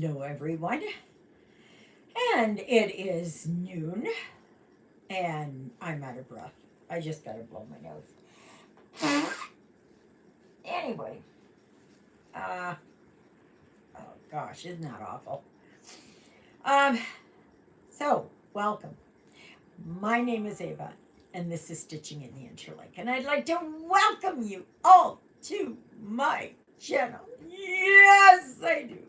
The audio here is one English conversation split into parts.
Hello, everyone. And it is noon, and I'm out of breath. I just gotta blow my nose. Anyway, uh, oh gosh, isn't that awful? Um, welcome. My name is Ava, and this is Stitching in the Interlake, and I'd like to welcome you all to my channel. Yes, I do.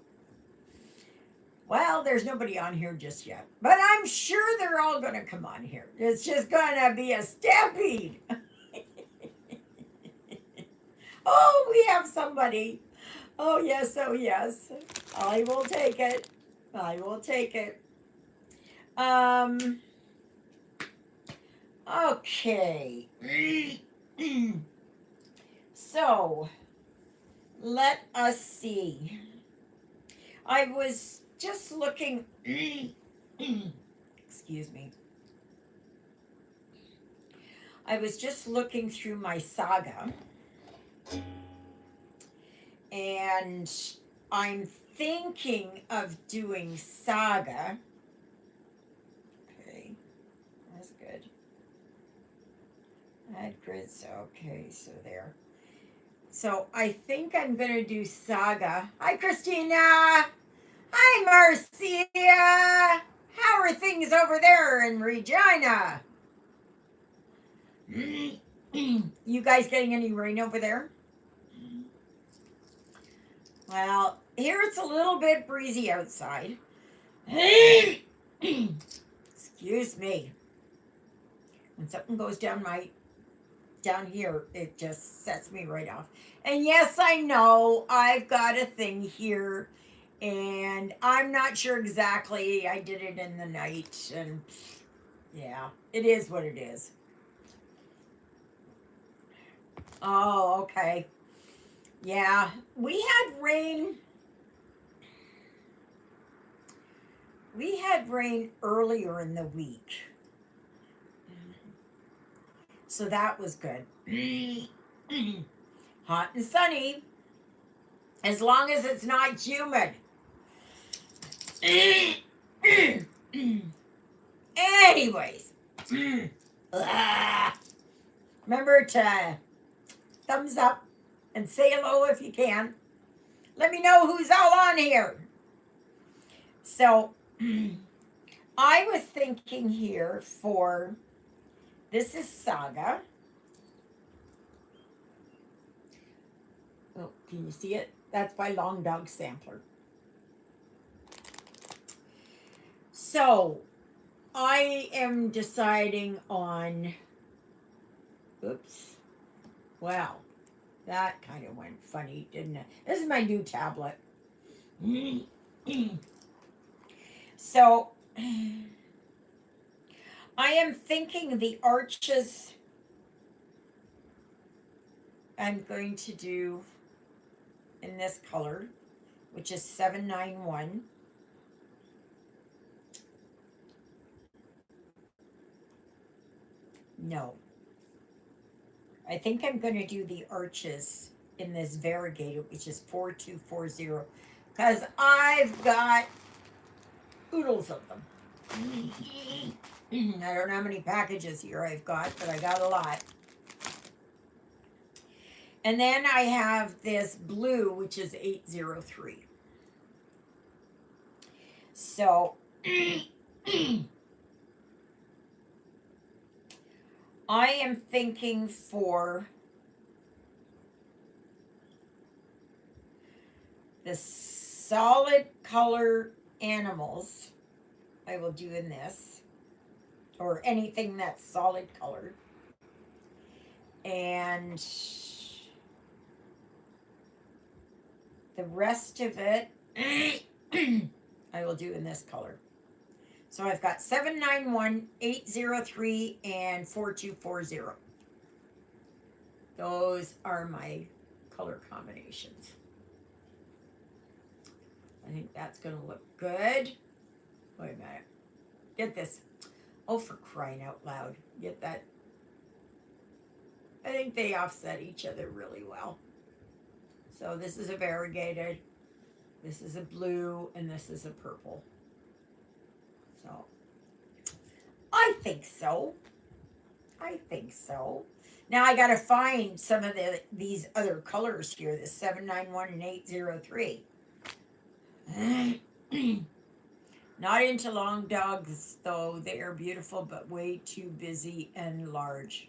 Well, there's nobody on here just yet, but I'm sure they're all going to come on here. It's just going to be a stampede. Oh, we have somebody. Oh, yes, oh, yes. I will take it. I will take it. Um, okay. So, let us see. I was just looking. Excuse me. I was just looking through my saga, and I'm thinking of doing saga. Okay, that's good. Add grids. Okay, so there. So I think I'm gonna do saga. Hi, Christina. Hi, Marcia. How are things over there in Regina? You guys getting any rain over there? Well, here it's a little bit breezy outside. Excuse me. When something goes down here, it just sets me right off. And yes, I know I've got a thing here, and I'm not sure exactly. I did it in the night, and yeah, it is what it is. Oh, okay. Yeah, we had rain. We had rain earlier in the week. So that was good. Hot and sunny. As long as it's not humid. Anyways. Remember to thumbs up and say hello if you can. Let me know who's all on here. So I was thinking here for this is saga. Oh, can you see it? That's by Long Dog Sampler. So I am deciding on, oops, wow, that kind of went funny, didn't it? This is my new tablet. So I am thinking the arches I'm going to do in this color, which is 791. No. I think I'm going to do the arches in this variegated, which is 4240, because I've got oodles of them. I don't know how many packages here I've got, but I got a lot. And then I have this blue, which is 803. So I am thinking for the solid color animals, I will do in this, or anything that's solid colored. And the rest of it, I will do in this color. So I've got 791, 803, and 4240. Those are my color combinations. I think that's going to look good. Wait a minute. Get this. Oh, for crying out loud. Get that. I think they offset each other really well. So this is a variegated. This is a blue and this is a purple. So I think so. I think so. Now I gotta find some of these other colors here, the 791 and 803. Not into long dogs though. They are beautiful but way too busy and large.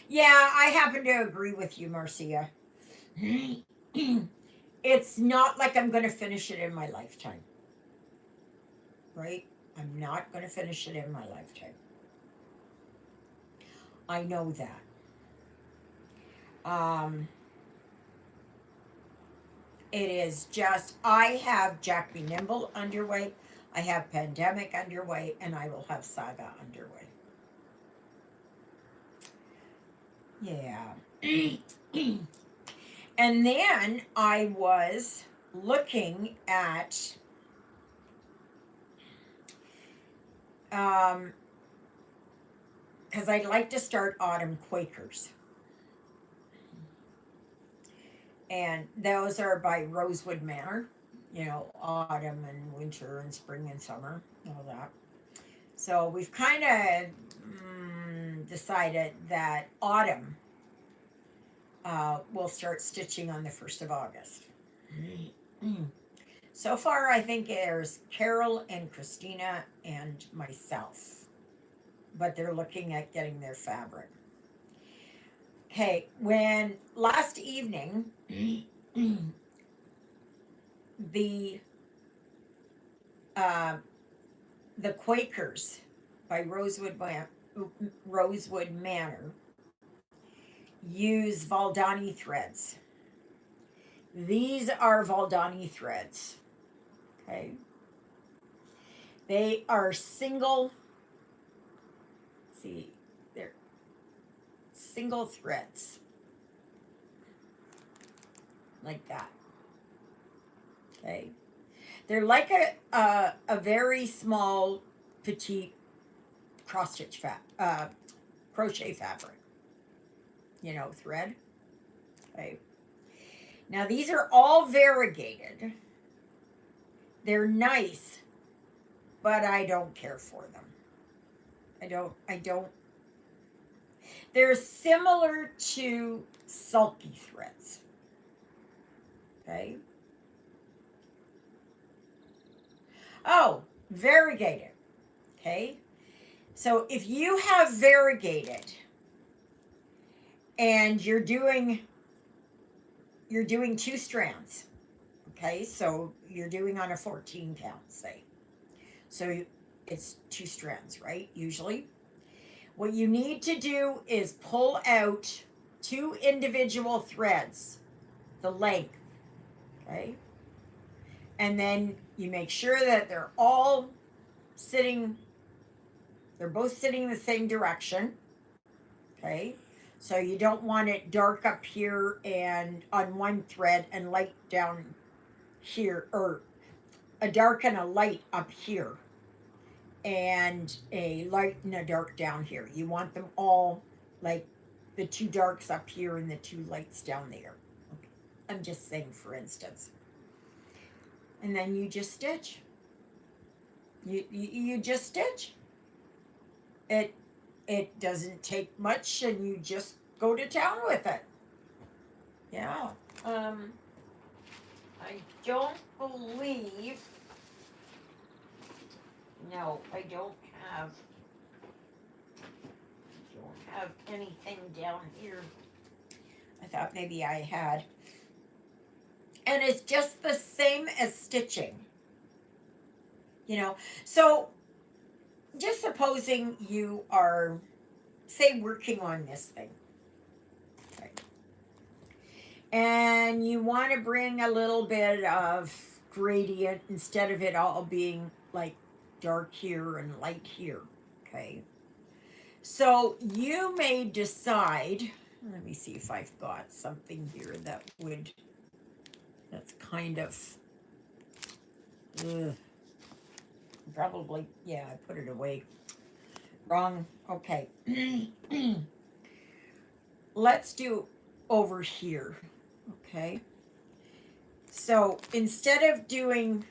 Yeah, I happen to agree with you, Marcia. It's not like I'm gonna finish it in my lifetime. Right? I'm not gonna finish it in my lifetime. I know that. Um, it is just, I have Jackie Nimble underway, I have Pandemic underway, and I will have Saga underway. Yeah. And then I was looking at because I'd like to start autumn Quakers. And those are by Rosewood Manor, autumn and winter and spring and summer, all that. So we've kind of decided that autumn we'll start stitching on the 1st of August. So far, I think there's Carol and Christina and myself, but they're looking at getting their fabric. Okay, when last evening, the uh, the Quakers by Rosewood Manor use Valdani threads. These are Valdani threads. Okay. They are single, see, they're single threads. Like that. Okay. They're like a very small, petite cross stitch crochet fabric. Thread. Okay. Now these are all variegated. They're nice, but I don't care for them. I don't. They're similar to sulky threads. Okay. Oh, variegated. Okay. So if you have variegated and you're doing 2 strands, okay, so you're doing on a 14 count, say, so it's 2 strands, right, usually. What you need to do is pull out 2 individual threads, the length, okay, and then you make sure that they're both sitting in the same direction, okay. So you don't want it dark up here and on one thread and light down here, or a dark and a light up here and a light and a dark down here. You want them all like the 2 darks up here and the 2 lights down there. Okay. I'm just saying, for instance. And then you just stitch. You just stitch. It doesn't take much, and you just go to town with it. Yeah. I don't believe. No, I don't have anything down here. I thought maybe I had. And it's just the same as stitching. So just supposing you are, say, working on this thing. Okay. And you want to bring a little bit of gradient instead of it all being like dark here and light here. Okay. So you may decide, let me see if I've got something here that's kind of, probably, yeah, I put it away. Wrong, okay. Let's do over here, okay? So instead of doing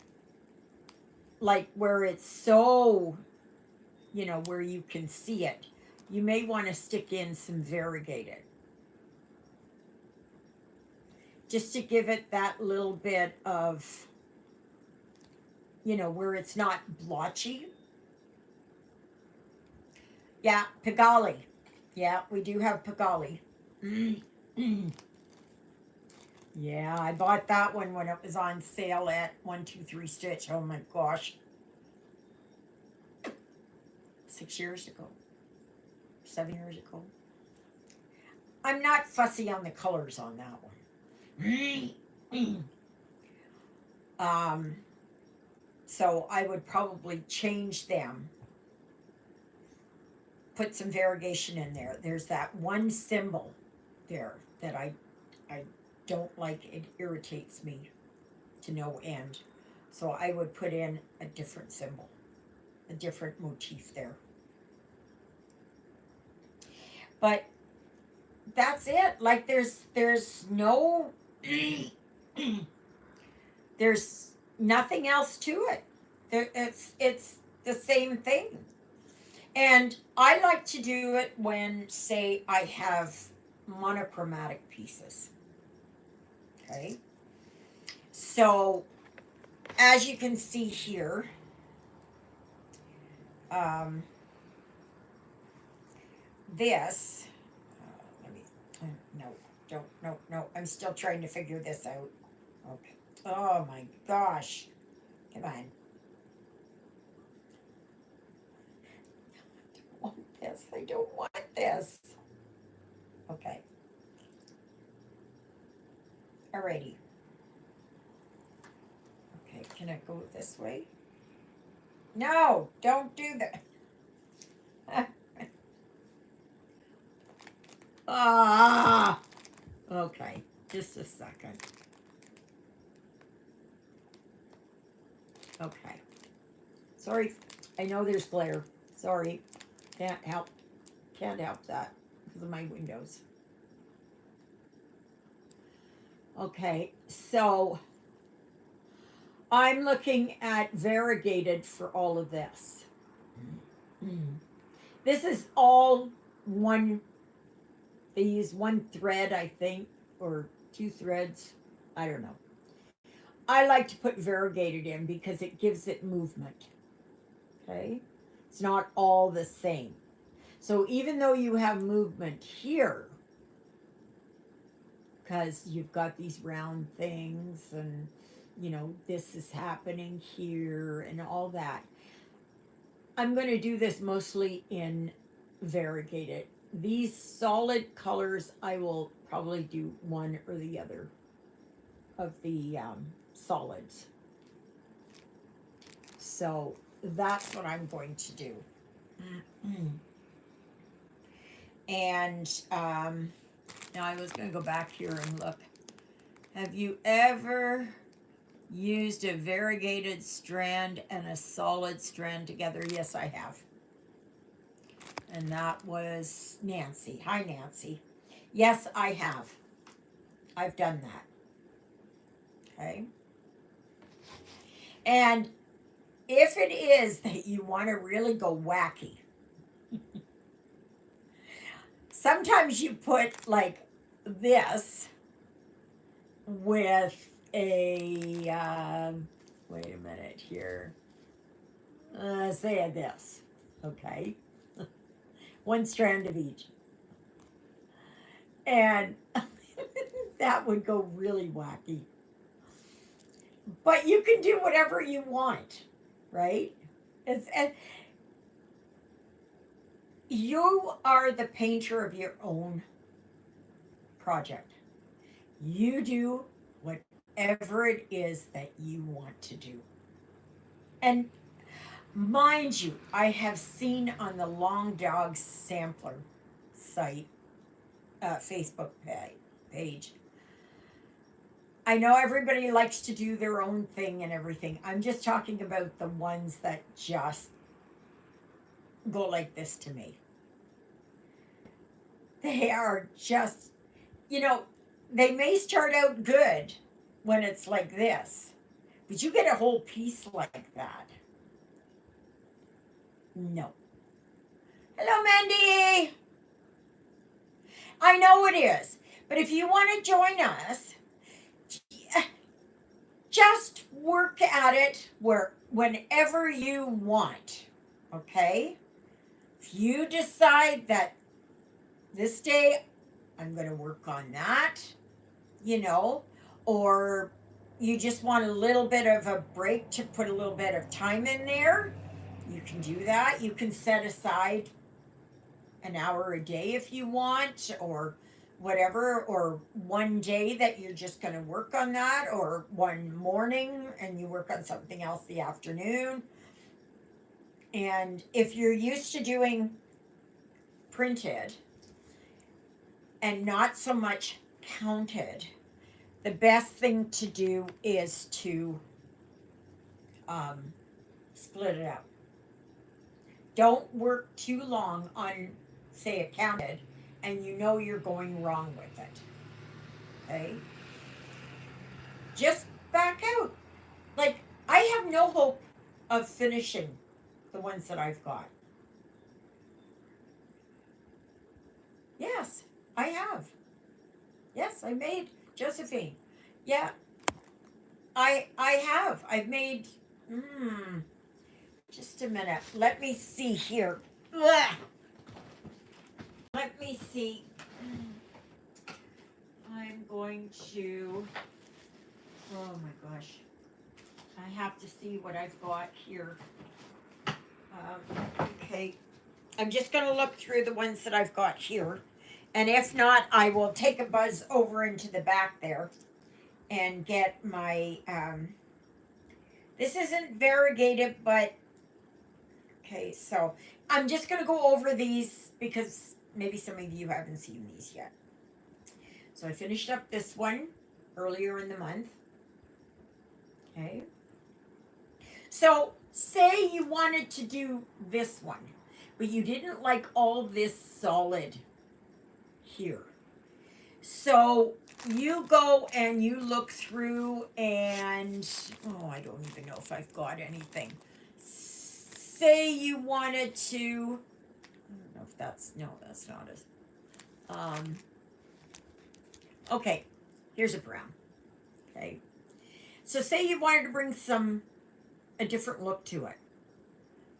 like where it's so, you know, where you can see it, you may want to stick in some variegated. Just to give it that little bit of, you know, where it's not blotchy. Yeah, Pigali. Yeah, we do have Pigali. Yeah, I bought that one when it was on sale at 123 Stitch. Oh my gosh. 6 years ago. 7 years ago. I'm not fussy on the colors on that one. um, so I would probably change them. Put some variegation in there. There's that one symbol there that I don't like. It irritates me to no end. So I would put in a different symbol, a different motif there. But that's it. Like there's no there's nothing else to it. It's the same thing. And I like to do it when, say, I have monochromatic pieces. Okay. So as you can see here, um, this, let me, no, no, I'm still trying to figure this out. Okay. Oh my gosh. Come on. I don't want this. I don't want this. Okay. Alrighty. Okay, can I go this way? No, don't do that. Ah. Okay, just a second. Okay. Sorry, I know there's glare. Sorry, can't help. Can't help that because of my windows. Okay, so I'm looking at variegated for all of this. This is all one, they use one thread, I think, or two threads. I don't know. I like to put variegated in because it gives it movement. Okay? It's not all the same. So even though you have movement here, because you've got these round things and, you know, this is happening here and all that, I'm going to do this mostly in variegated. These solid colors, I will probably do one or the other of the solids. So that's what I'm going to do. And now I was going to go back here and look. Have you ever used a variegated strand and a solid strand together? Yes, I have. And that was Nancy. Hi, Nancy. Yes, I have. I've done that. Okay. And if it is that you want to really go wacky, sometimes you put like this with a, wait a minute here, say this, okay? One strand of each. And that would go really wacky. But you can do whatever you want, right? And you are the painter of your own project. You do whatever it is that you want to do. And mind you, I have seen on the Long Dog Sampler site, Facebook page. I know everybody likes to do their own thing and everything. I'm just talking about the ones that just go like this to me. They are just, you know, they may start out good, when it's like this. But you get a whole piece like that. No. Hello, Mandy. I know it is. But if you want to join us, just work at it whenever you want. Okay? If you decide that this day I'm going to work on that, you know, or you just want a little bit of a break to put a little bit of time in there, you can do that. You can set aside an hour a day if you want, or whatever, or one day that you're just going to work on that, or one morning and you work on something else the afternoon. And if you're used to doing printed and not so much counted, the best thing to do is to split it up. Don't work too long on, say, a counted, and you know you're going wrong with it. Okay? Just back out. Like, I have no hope of finishing the ones that I've got. Yes, I have. Yes, I made Josephine. Yeah, I have. I've made. Just a minute. Let me see here. Ugh. Let me see. I'm going to. Oh my gosh. I have to see what I've got here. Okay. I'm just going to look through the ones that I've got here. And if not, I will take a buzz over into the back there and get my. This isn't variegated, but. Okay, so I'm just going to go over these because maybe some of you haven't seen these yet. So I finished up this one earlier in the month. Okay. So say you wanted to do this one, but you didn't like all this solid here. So you go and you look through and, oh, I don't even know if I've got anything. Say you wanted to, I don't know if that's, no, that's not as, okay, here's a brown. Okay. So say you wanted to bring a different look to it.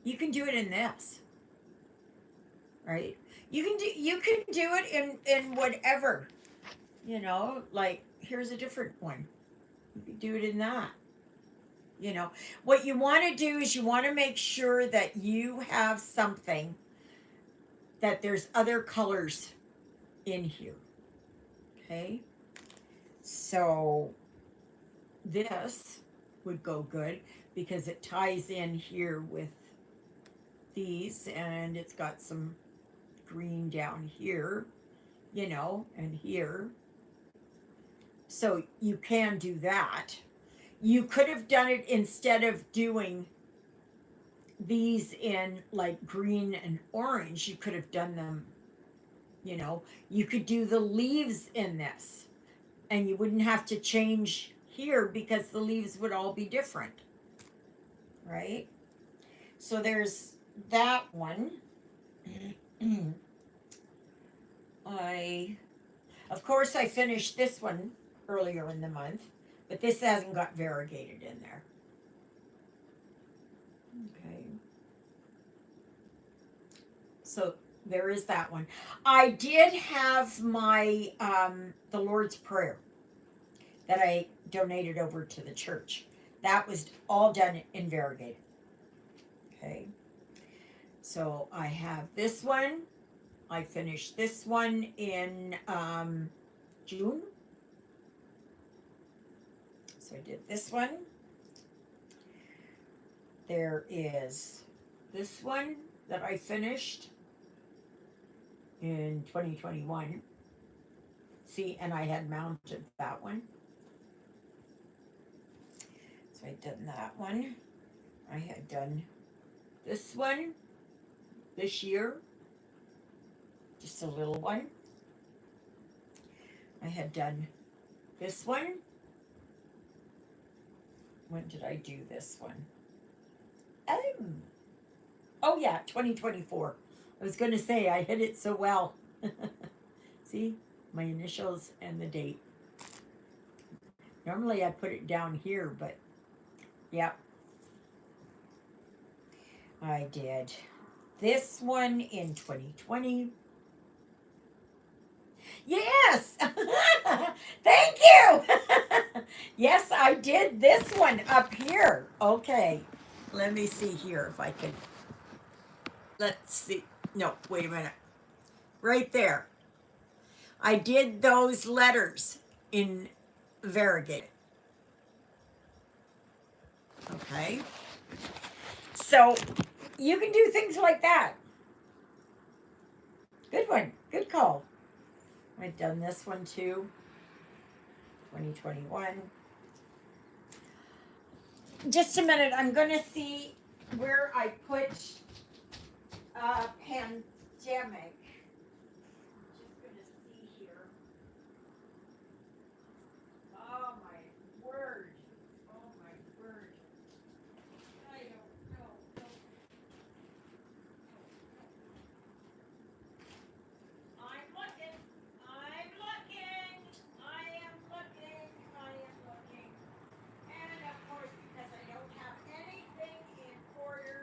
You can do it in this. Right? You can do it in whatever. You know, like here's a different one. You can do it in that. You know, what you want to do is you want to make sure that you have something that there's other colors in here. Okay? So this would go good because it ties in here with these, and it's got some green down here, you know, and here. So you can do that. You could have done it instead of doing these in like green and orange. You could have done them, you know, you could do the leaves in this and you wouldn't have to change here because the leaves would all be different, right? So there's that one. Of course, I finished this one earlier in the month, but this hasn't got variegated in there. Okay. So there is that one. I did have my the Lord's Prayer that I donated over to the church. That was all done in variegated. Okay. So I have this one. I finished this one in June. So I did this one. There is this one that I finished in 2021. See, and I had mounted that one. So I done that one. I had done this one this year. Just a little one. I had done this one. When did I do this one? Oh yeah, 2024. I was going to say I hit it so well. See, my initials and the date. Normally I put it down here, but yeah, I did this one in 2020. Yes! Thank you! Yes, I did this one up here. Okay, let me see here if I can. Let's see. No, wait a minute. Right there. I did those letters in variegated. Okay. So you can do things like that. Good one. Good call. I've done this one too. 2021. Just a minute. I'm going to see where I put pandemic. Just going to see here. Oh my word. Oh my word. I don't know. I'm looking. I'm looking. I am looking. I am looking. And of course, because I don't have anything in order.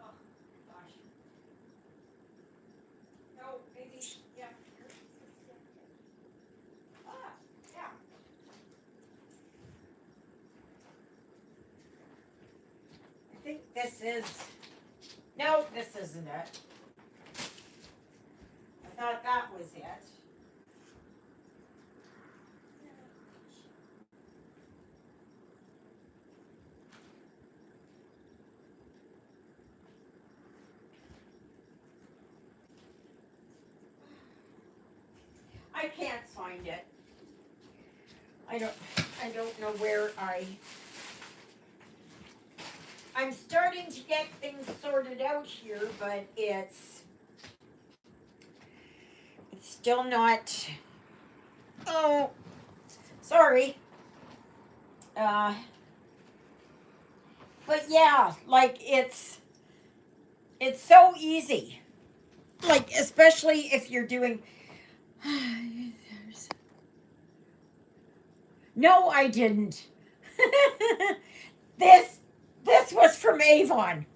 Oh, gosh. No, maybe, yeah. Ah, yeah. I think this is, no, this isn't it. I thought that was it. I can't find it. I don't know where I'm starting to get things sorted out here, but it's still not, oh, sorry. But yeah, like it's so easy. Like especially if you're doing No, I didn't. this this was from Avon.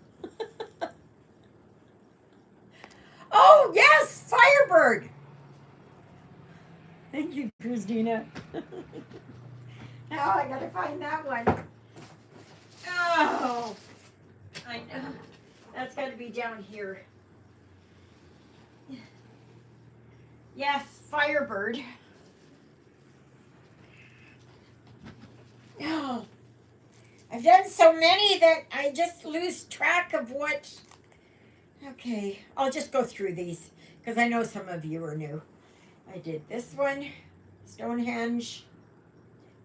Oh, yes, Firebird. Thank you, Christina. Now I got to find that one. Oh, I know. That's got to be down here. Yes, Firebird. Oh, I've done so many that I just lose track of what. Okay, I'll just go through these because I know some of you are new. I did this one, Stonehenge.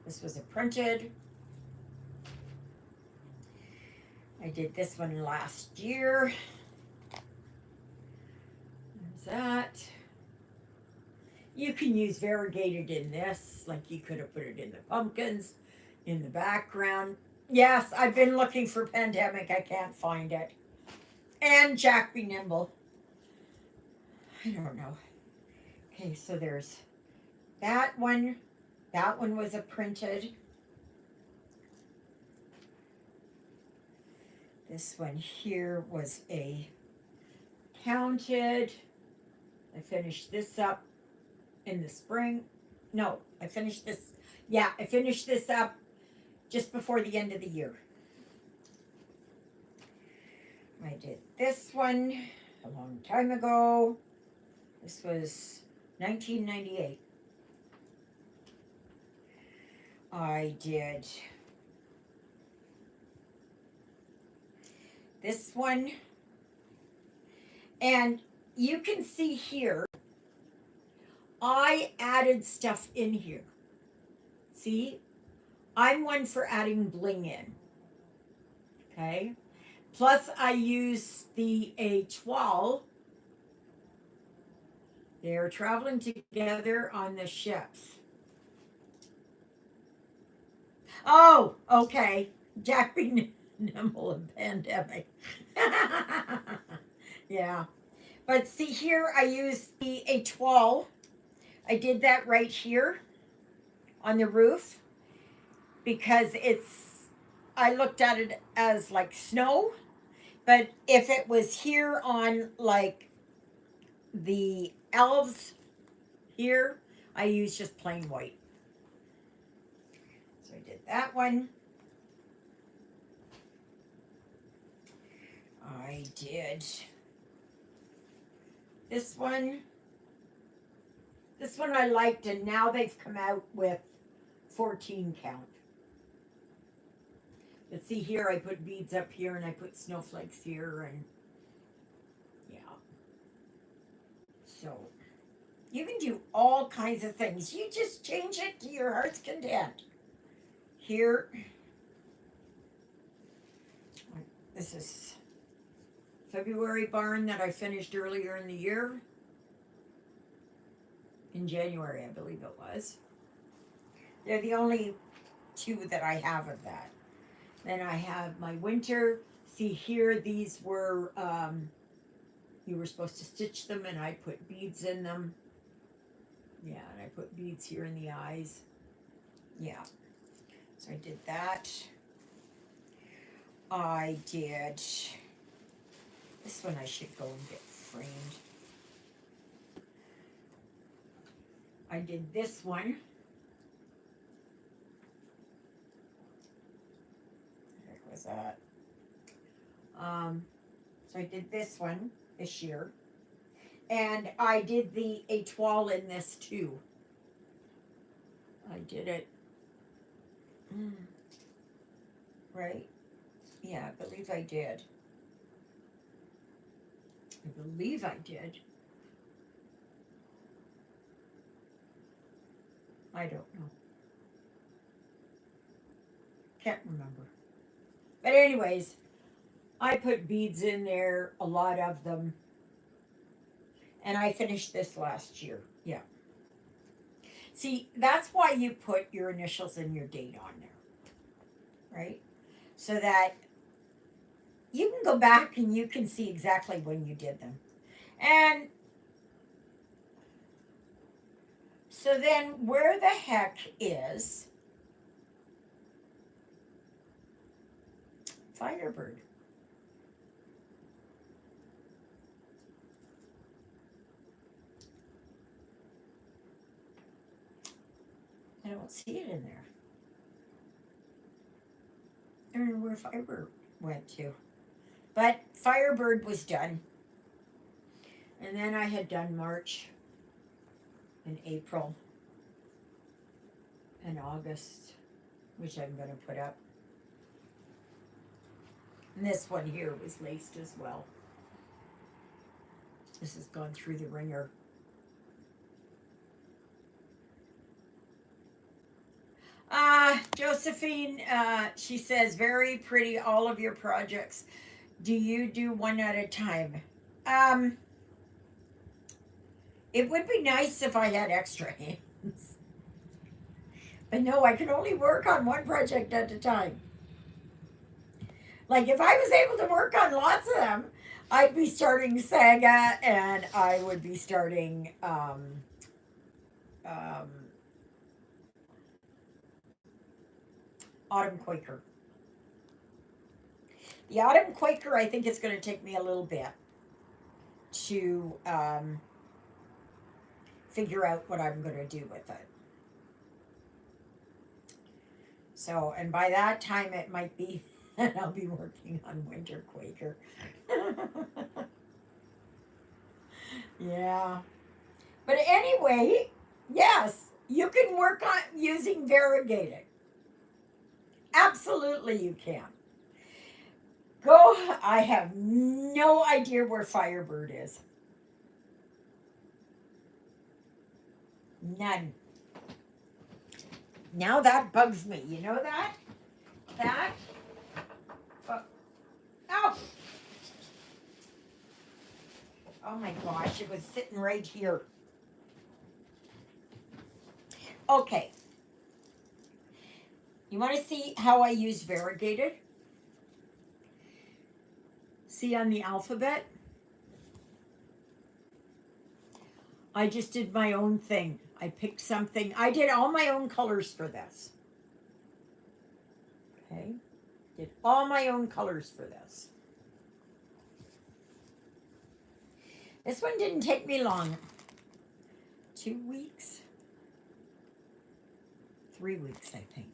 This was a printed. I did this one last year. There's that. You can use variegated in this, like you could have put it in the pumpkins, in the background. Yes, I've been looking for pandemic. I can't find it. And Jack Be Nimble. I don't know. Okay, so there's that one. That one was a printed. This one here was a counted. I finished this up in the spring. No, I finished this. Yeah, I finished this up just before the end of the year. I did this one a long time ago. This was 1998. I did this one. And you can see here, I added stuff in here. See? I'm one for adding bling in. Okay? Plus, I use the étoile. They're traveling together on the ships. Oh, okay. Jack be nimble in pandemic. Yeah. But see here, I used the étoile. I did that right here on the roof because I looked at it as like snow. But if it was here on like the elves here, I used just plain white. So I did that one. I did this one. This one I liked, and now they've come out with 14 count. But see here, I put beads up here, and I put snowflakes here, and yeah. So you can do all kinds of things. You just change it to your heart's content. Here, this is February barn that I finished earlier in the year. In January, I believe it was. They're the only two that I have of that. Then I have my winter. See here, these were, you were supposed to stitch them, and I put beads in them. Yeah, and I put beads here in the eyes. Yeah. So I did that. I did, this one I should go and get framed. I did this one. What was that? So I did this one this year. And I did the étoile in this too. I did it. Right? Yeah, I believe I did. I believe I did. I don't know. Can't remember. But anyways, I put beads in there, a lot of them. And I finished this last year. Yeah. See, that's why you put your initials and your date on there. Right? So that you can go back and you can see exactly when you did them. And so then where the heck is Firebird? I don't see it in there. I don't know where Firebird went to. But Firebird was done. And then I had done March and April and August, which I'm going to put up. And this one here was laced as well. This has gone through the ringer. Josephine, she says, very pretty, all of your projects. Do you do one at a time? It would be nice if I had extra hands. But no, I can only work on one project at a time. Like if I was able to work on lots of them, I'd be starting Saga and I would be starting Autumn Quaker. The Autumn Quaker, I think it's going to take me a little bit to figure out what I'm going to do with it. So, and by that time it might be that I'll be working on Winter Quaker. Yeah. But anyway, yes, you can work on using variegated. Absolutely you can. Go, I have no idea where Firebird is. None. Now that bugs me. You know that? That? Oh! Oh my gosh, it was sitting right here. Okay. You want to see how I use variegated? See on the alphabet? I just did my own thing. I picked something. I did all my own colors for this. Okay. Did all my own colors for this. This one didn't take me long. 2 weeks? 3 weeks, I think.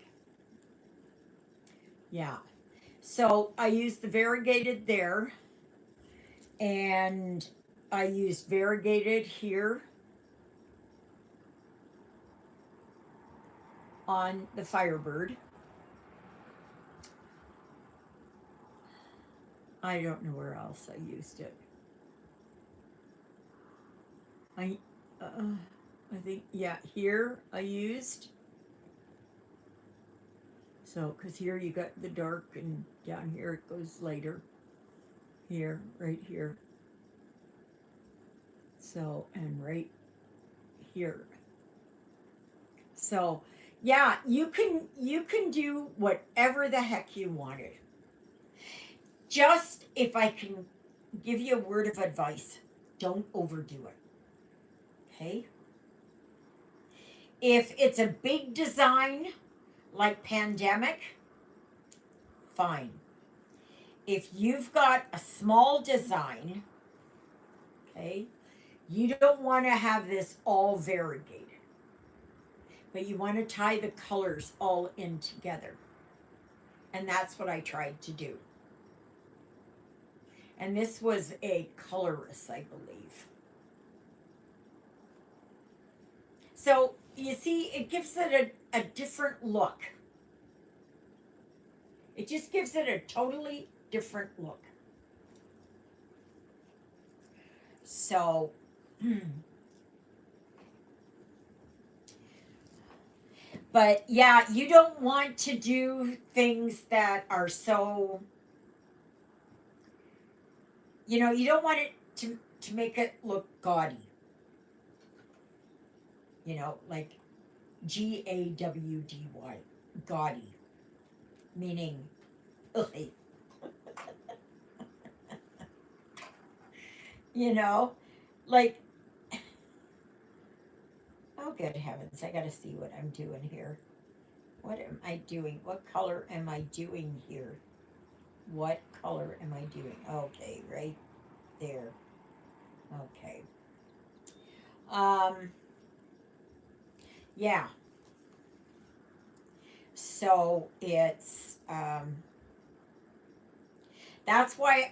Yeah. So I used the variegated there. And I used variegated here on the Firebird. I don't know where else I used it. I think, yeah, here I used. So, because here you got the dark and down here it goes lighter. Here, right here. So, and right here. So, yeah, you can do whatever the heck you wanted. Just if I can give you a word of advice, don't overdo it. Okay? If it's a big design like Pandemic, fine. If you've got a small design, okay, you don't want to have this all variegated, but you want to tie the colors all in together. And that's what I tried to do. And this was a colorist, I believe. So you see, it gives it a different look. It just gives it a totally different look. So, but yeah, you don't want to do things that are so, you don't want it to make it look gaudy. Like Gawdy, gaudy, meaning, ugh. Like, oh good heavens, I gotta see what I'm doing here. What am I doing? What color am I doing here? What color am I doing? Okay, right there. Okay. Yeah. So it's that's why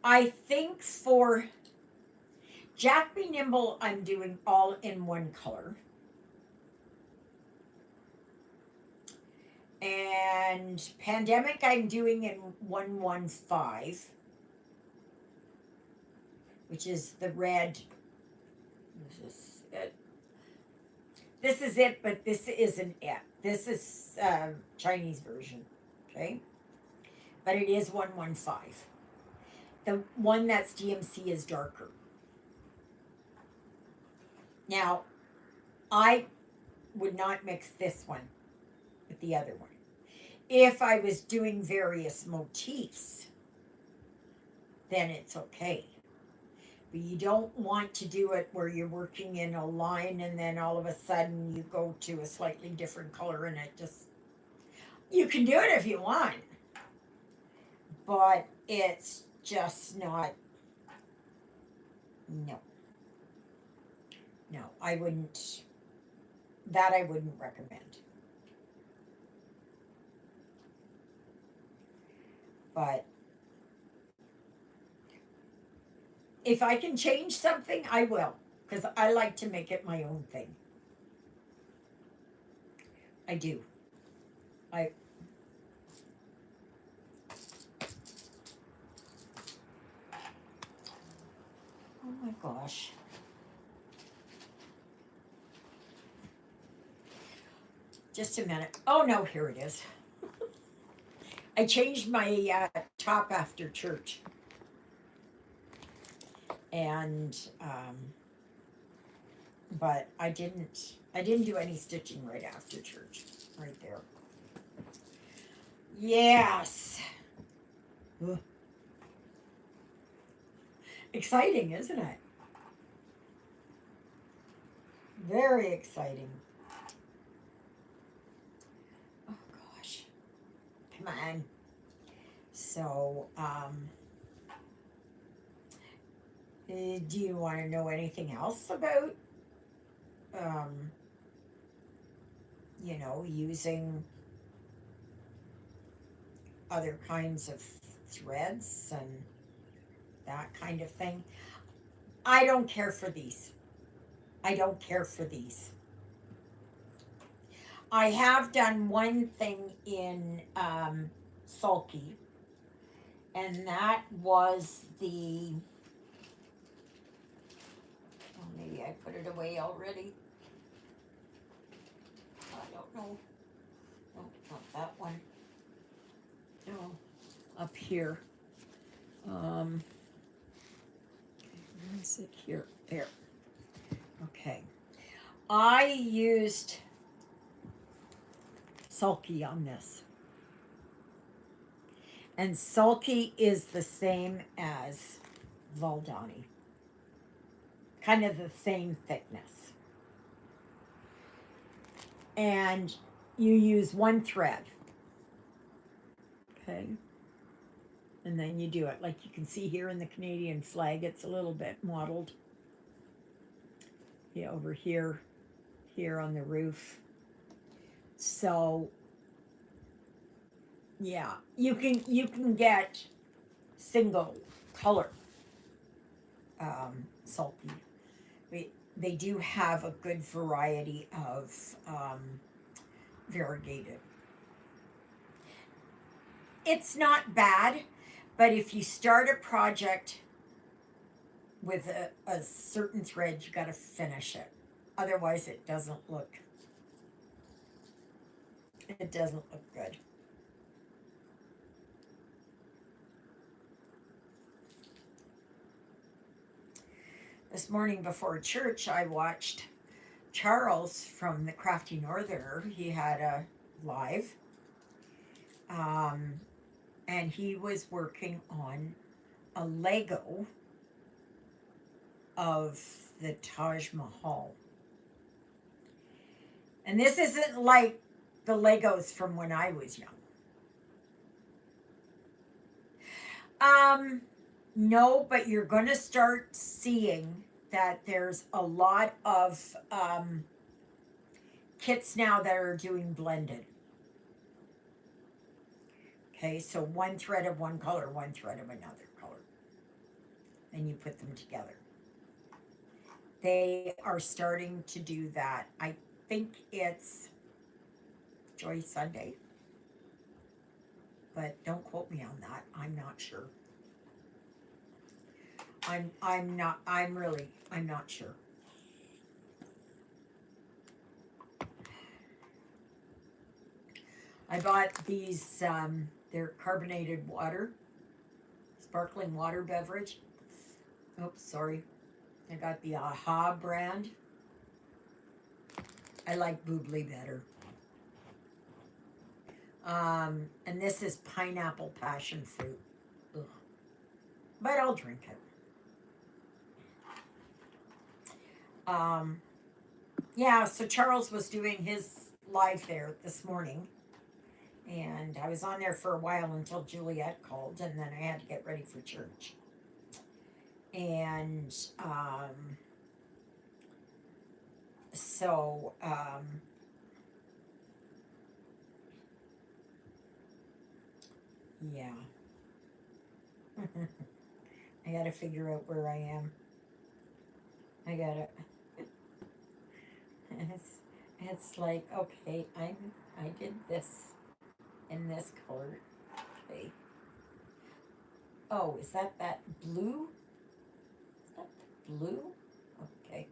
I think for Jack Be Nimble I'm doing all in one color. And Pandemic I'm doing in 115, which is the red. This is it, but this isn't it. This is Chinese version, okay? But it is 115. The one that's DMC is darker. Now, I would not mix this one with the other one. If I was doing various motifs, then it's okay. But you don't want to do it where you're working in a line and then all of a sudden you go to a slightly different color and it just, you can do it if you want, but it's just not, no, I wouldn't recommend. But if I can change something, I will, because I like to make it my own thing. I do. Oh my gosh. Just a minute. Oh no, here it is. I changed my top after church. And but I didn't do any stitching right after church, right there. Yes. Ugh. Exciting, isn't it? Very exciting. Oh gosh. Come on. So, do you want to know anything else about, um, using other kinds of threads and that kind of thing? I don't care for these. I don't care for these. I have done one thing in sulky, and that was maybe I put it away already. I don't know. No, not that one. No, up here. Where is it here? There. Okay. I used sulky on this. And sulky is the same as Valdani. Kind of the same thickness. And you use one thread. Okay. And then you do it. Like you can see here in the Canadian flag, it's a little bit mottled. Yeah, over here, here on the roof. So yeah, you can get single color sulky. They do have a good variety of variegated. It's not bad, but if you start a project with a certain thread, you got to finish it. Otherwise, it doesn't look good. This morning before church, I watched Charles from the Crafty Northerner. He had a live, um, and he was working on a Lego of the Taj Mahal. And this isn't like the Legos from when I was young. No, but you're going to start seeing that there's a lot of kits now that are doing blended. Okay, so one thread of one color, one thread of another color. And you put them together. They are starting to do that. I think it's Joy Sunday. But don't quote me on that. I'm not sure. I'm not sure. I bought these they're carbonated water, sparkling water beverage. Oops, sorry. I got the Aha brand. I like Boobly better. And this is pineapple passion fruit. Ugh. But I'll drink it. Yeah, so Charles was doing his live there this morning. And I was on there for a while until Juliet called, and then I had to get ready for church. And so yeah. I gotta figure out where I am. I gotta. It's like, okay, I did this in this color. Okay. Oh, is that blue? Is that blue? Okay.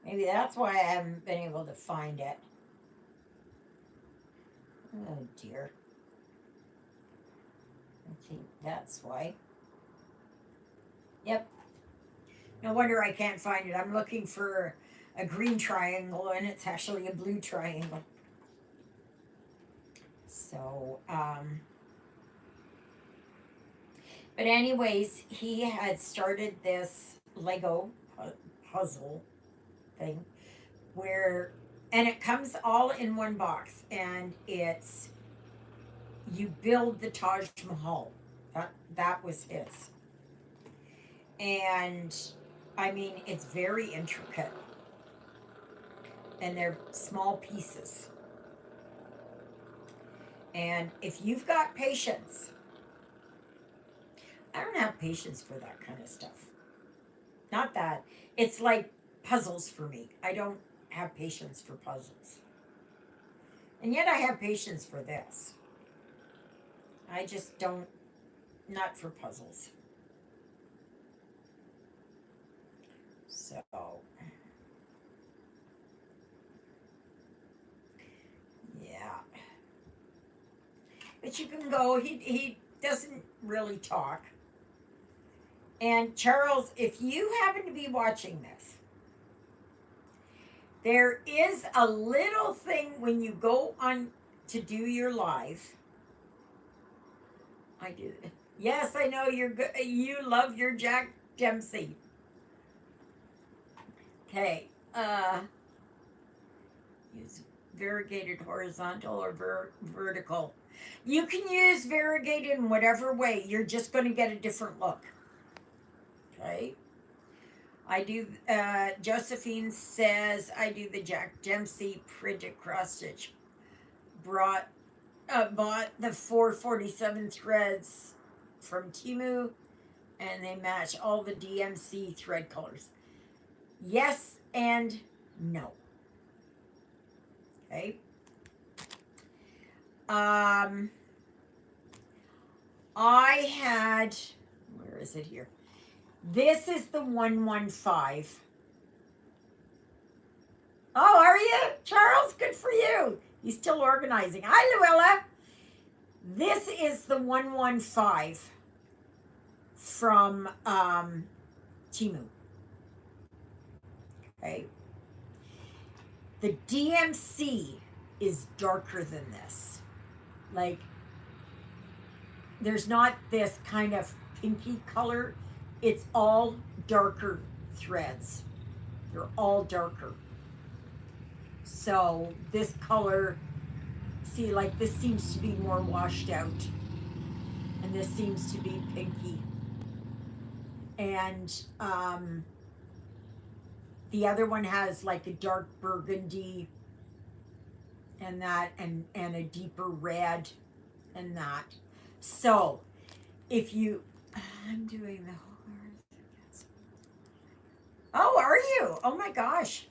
Maybe that's why I haven't been able to find it. Oh dear. I think that's why. Yep. No wonder I can't find it. I'm looking for a green triangle and it's actually a blue triangle. So, But anyways, he had started this Lego puzzle thing where, and it comes all in one box, and it's, you build the Taj Mahal. That was his. And I mean, it's very intricate, and they're small pieces. And if you've got patience, I don't have patience for that kind of stuff. Not that. It's like puzzles for me. I don't have patience for puzzles. And yet I have patience for this. I just don't, not for puzzles. So, yeah. But you can go, he doesn't really talk. And Charles, if you happen to be watching this, there is a little thing when you go on to do your live. I do. Yes, I know you're good. You love your Jack Dempsey. Okay. Use variegated horizontal or vertical. You can use variegated in whatever way. You're just going to get a different look. Okay. I do, Josephine says, I do the Jack Dempsey printed cross stitch. Bought the 447 threads from Temu, and they match all the DMC thread colors. Yes and no. Okay. I had, where is it here? This is the 115. Oh, are you? Charles, good for you. He's still organizing. Hi, Luella. This is the 115 from Temu. Okay. The DMC is darker than this. Like, there's not this kind of pinky color. It's all darker threads. They're all darker. So this color, see, like this seems to be more washed out. And this seems to be pinky. And the other one has like a dark burgundy and that, and a deeper red and that. So if you, I'm doing the whole, oh, are you? Oh my gosh.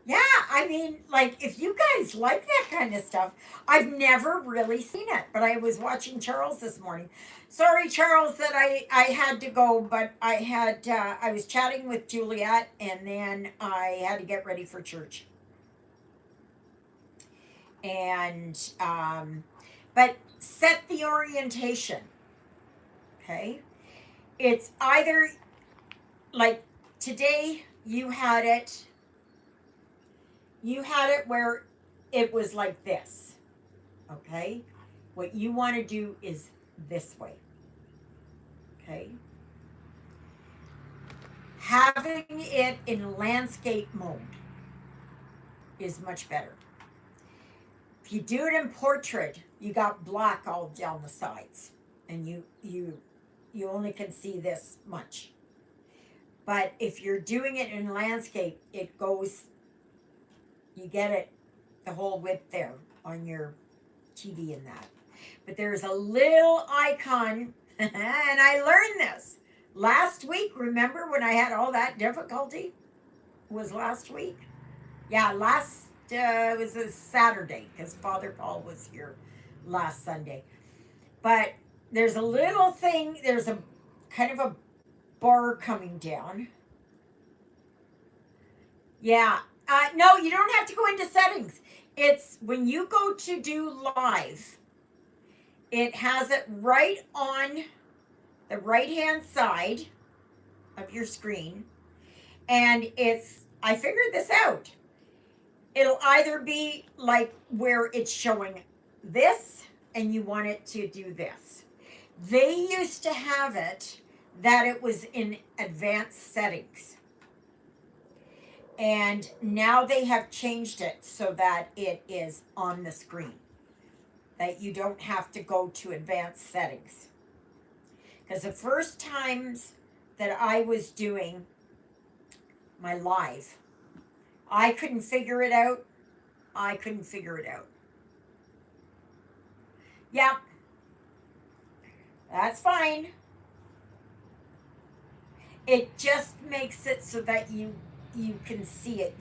Yeah, I mean, like, if you guys like that kind of stuff, I've never really seen it, but I was watching Charles this morning. Sorry, Charles, that I had to go, but I was chatting with Juliet, and then I had to get ready for church. And, but set the orientation, okay? It's either, like, today you had it where it was like this, okay? What you want to do is this way, okay? Having it in landscape mode is much better. If you do it in portrait, you got black all down the sides, and you only can see this much. But if you're doing it in landscape, it goes, you get it the whole width there on your TV and that. But there's a little icon, and I learned this last week. Remember when I had all that difficulty? It was last week? Yeah, it was a Saturday, because Father Paul was here last Sunday. But there's a little thing, there's a kind of a bar coming down. Yeah. No, you don't have to go into settings. It's when you go to do live, it has it right on the right hand side of your screen. And I figured this out. It'll either be like where it's showing this and you want it to do this. They used to have it that it was in advanced settings. And now they have changed it so that it is on the screen. That you don't have to go to advanced settings. Because the first times that I was doing my live, I couldn't figure it out. I couldn't figure it out. Yeah, that's fine. It just makes it so that you can see it.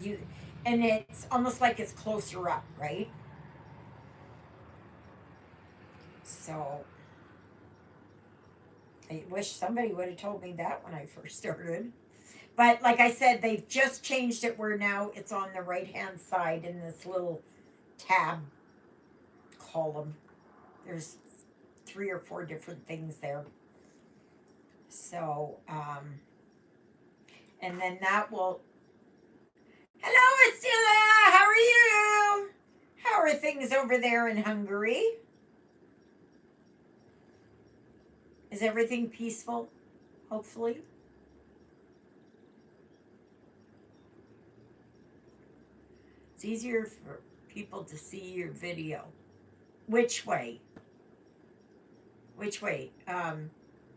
And it's almost like it's closer up, right? So I wish somebody would have told me that when I first started. But like I said, they've just changed it where now it's on the right hand side in this little tab column. There's 3 or 4 different things there. So, and then that will. Hello, Estella. How are you? How are things over there in Hungary? Is everything peaceful? Hopefully. It's easier for people to see your video. Which way? Which way?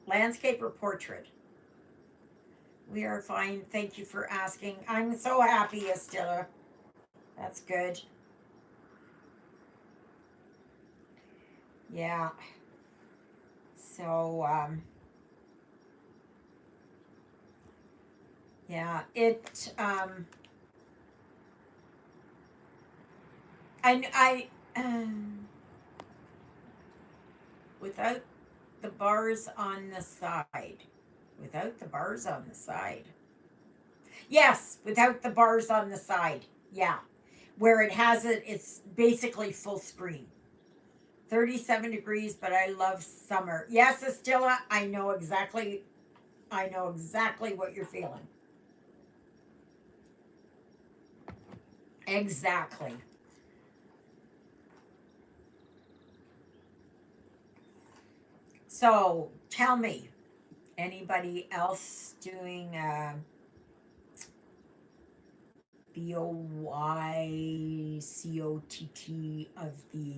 Landscape or portrait? We are fine. Thank you for asking. I'm so happy, Estella. That's good. Yeah. So, yeah, without the bars on the side. Without the bars on the side. Yes, without the bars on the side. Yeah. Where it has it, it's basically full screen. 37 degrees, but I love summer. Yes, Estella, I know exactly what you're feeling. Exactly. So tell me, anybody else doing BOYCOTT of the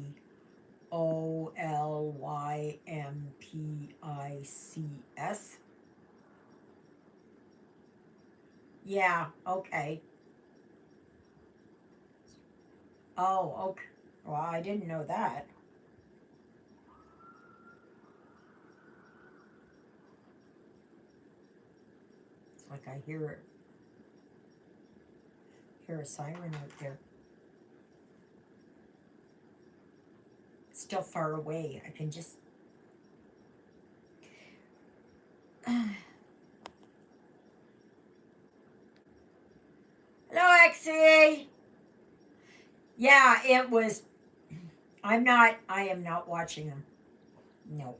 OLYMPICS? Yeah, okay. Oh, okay. Well, I didn't know that. It's like I hear a siren out there. It's still far away. I can just Hello, Exie. Yeah, it was. I am not watching them. No.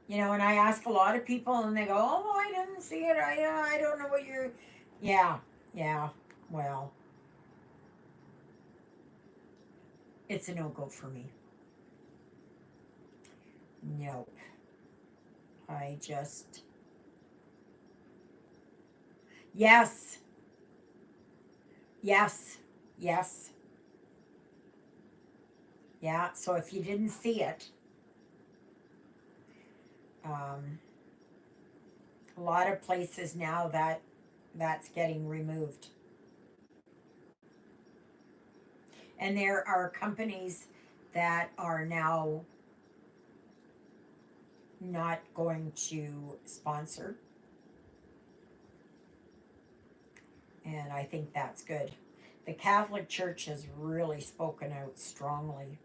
And I ask a lot of people, and they go, "Oh, I didn't see it. I don't know what you're." Yeah, yeah. Well, it's a no go for me. No, I just. Yes, yes, yes. Yeah. So if you didn't see it, um, a lot of places now that's getting removed. And there are companies that are now not going to sponsor. And I think that's good. The Catholic Church has really spoken out strongly.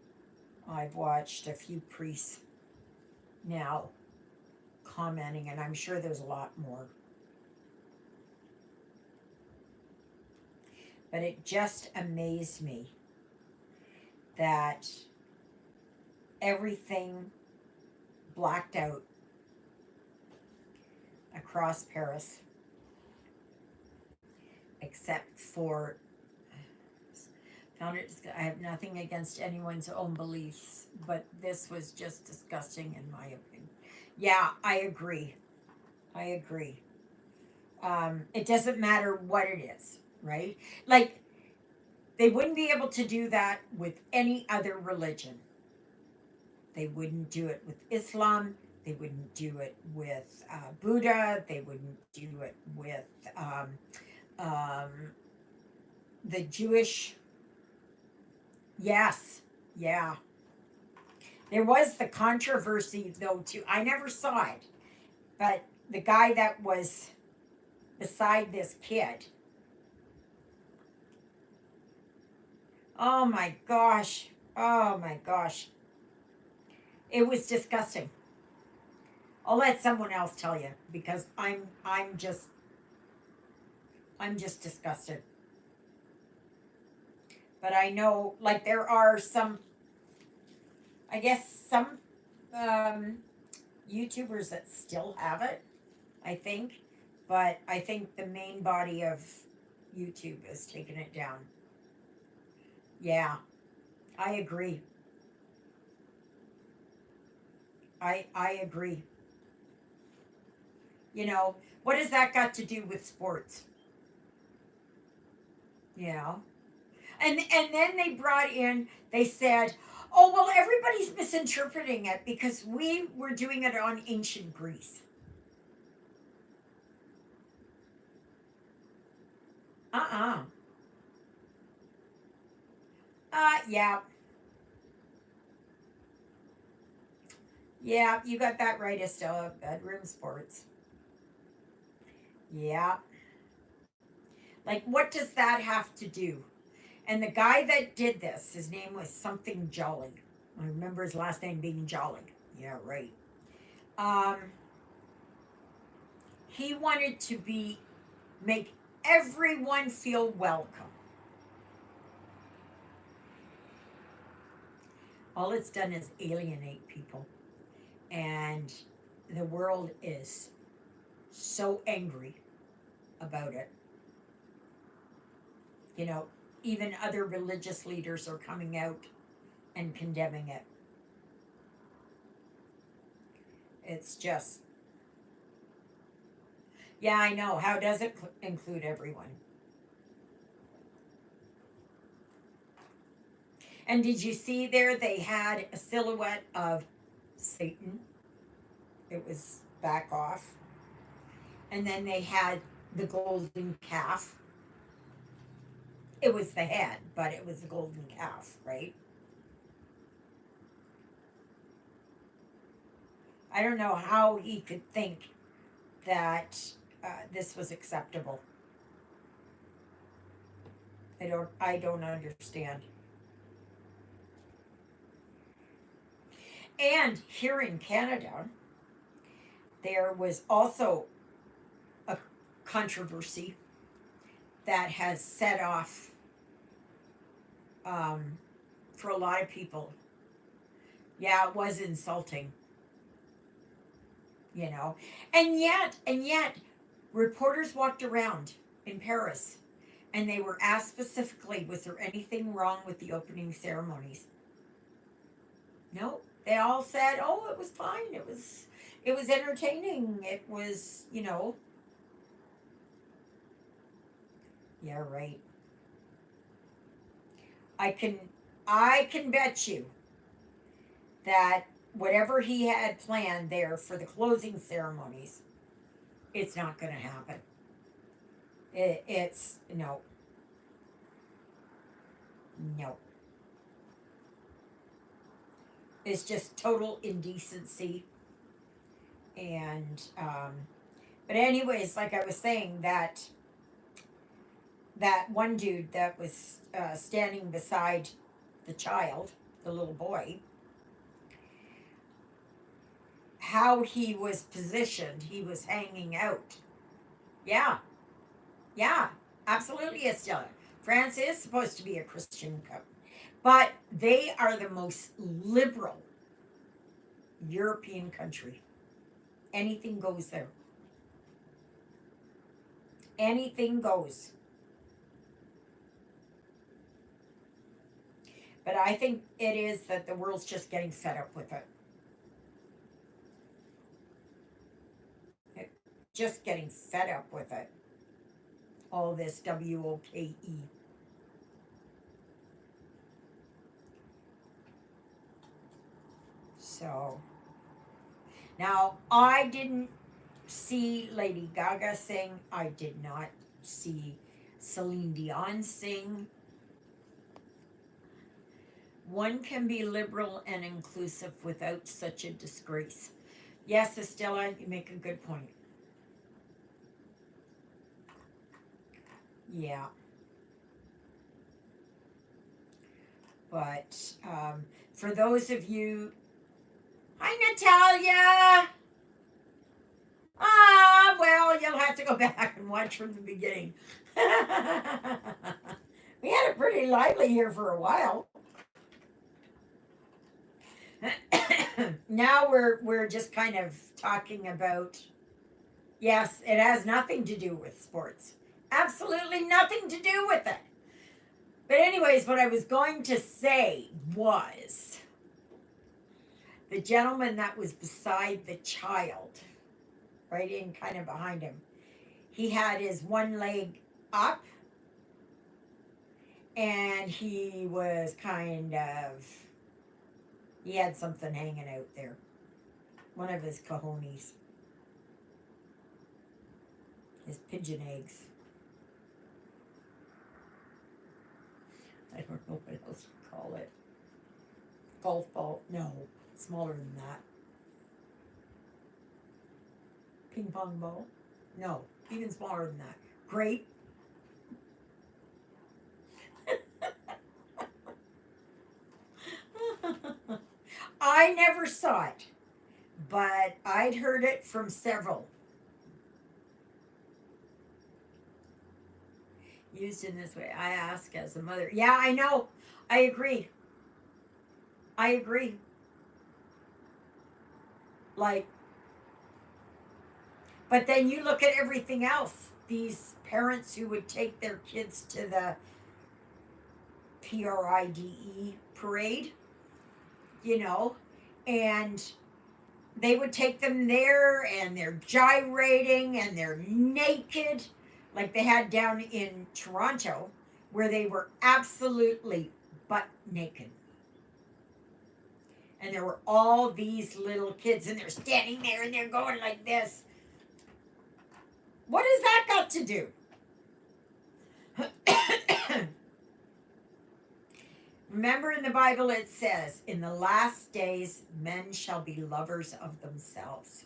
I've watched a few priests now commenting, and I'm sure there's a lot more. But it just amazed me that everything blacked out across Paris except for Found it. I have nothing against anyone's own beliefs, but this was just disgusting in my opinion. Yeah, I agree. I agree. It doesn't matter what it is, right? Like they wouldn't be able to do that with any other religion. They wouldn't do it with Islam. They wouldn't do it with Buddha. They wouldn't do it with um, the Jewish. Yes, yeah. There was the controversy though too. I never saw it, but the guy that was beside this kid. Oh my gosh. Oh my gosh. It was disgusting. I'll let someone else tell you because I'm just disgusted. But I know like there are some I guess some um YouTubers that still have it, I think. But I think the main body of YouTube has taken it down. Yeah, I agree. I agree. You know, what has that got to do with sports? You know? And then they brought in they said, "Oh, well everybody's misinterpreting it because we were doing it on ancient Greece." Uh-uh. Yeah. Yeah, you got that right, Estella. Bedroom sports. Yeah. Like what does that have to do? And the guy that did this, his name was something Jolly. I remember his last name being Jolly. Yeah, right. Um, he wanted to be make everyone feel welcome. All it's done is alienate people. And the world is so angry about it. You know, even other religious leaders are coming out and condemning it. It's just, yeah, I know. How does it include everyone? And did you see there they had a silhouette of Satan? It was back off. And then they had the golden calf. It was the head, but it was the golden calf, right? I don't know how he could think that this was acceptable. I don't understand. And here in Canada, there was also a controversy that has set off um, for a lot of people. Yeah, it was insulting, you know. And yet, reporters walked around in Paris and they were asked specifically, was there anything wrong with the opening ceremonies? No. They all said, oh, it was fine. It was entertaining. It was, yeah, right. I can I can bet you that whatever he had planned there for the closing ceremonies, it's not going to happen. It's no, no. It's just total indecency. And but anyways, like I was saying, that one dude that was standing beside the child, the little boy, how he was positioned, he was hanging out. Yeah, yeah, absolutely, Estella. France is supposed to be a Christian country, but they are the most liberal European country. Anything goes there. Anything goes. But I think it is that the world's just getting fed up with it. Just getting fed up with it. All this WOKE. So now I didn't see Lady Gaga sing. I did not see Celine Dion sing. One can be liberal and inclusive without such a disgrace. Yes, Estella, you make a good point. Yeah. But for those of you, hi Natalia. Ah, well, you'll have to go back and watch from the beginning. We had it pretty lively here for a while. Now we're just kind of talking about, yes, it has nothing to do with sports. Absolutely nothing to do with it. But anyways, what I was going to say was the gentleman that was beside the child, right in kind of behind him, he had his one leg up and he was kind of, he had something hanging out there. One of his cojones. His pigeon eggs. I don't know what else you call it. Golf ball? No, smaller than that. Ping pong ball? No, even smaller than that. Grape? I never saw it, but I'd heard it from several. Used in this way, I ask as a mother. Yeah, I know. I agree. I agree. Like, but then you look at everything else. These parents who would take their kids to the PRIDE parade, you know, and they would take them there and they're gyrating and they're naked, like they had down in Toronto, where they were absolutely butt naked. And there were all these little kids and they're standing there and they're going like this. What has that got to do? Remember in the Bible it says, in the last days, men shall be lovers of themselves.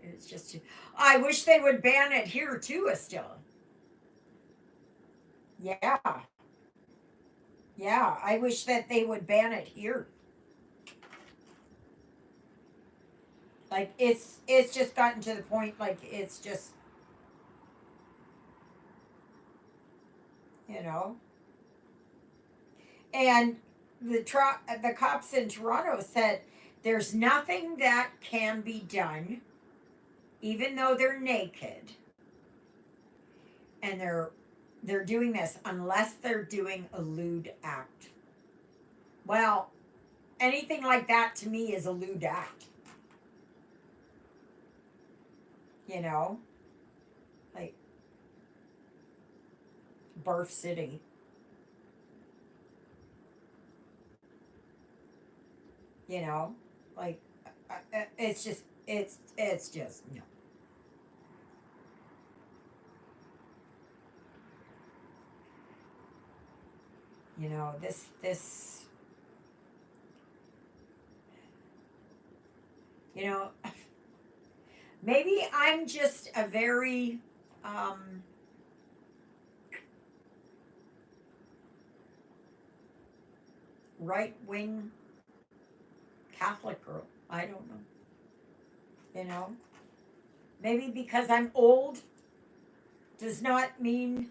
It's just, I wish they would ban it here too, Estella. Yeah. Yeah, I wish that they would ban it here. Like it's just gotten to the point like it's just, you know. And the cops in Toronto said there's nothing that can be done, even though they're naked, and they're doing this unless they're doing a lewd act. Well, anything like that to me is a lewd act. You know, like Barf City. You know, like it's just no. You know, this you know, maybe I'm just a very right wing Catholic girl. I don't know. You know, maybe because I'm old does not mean.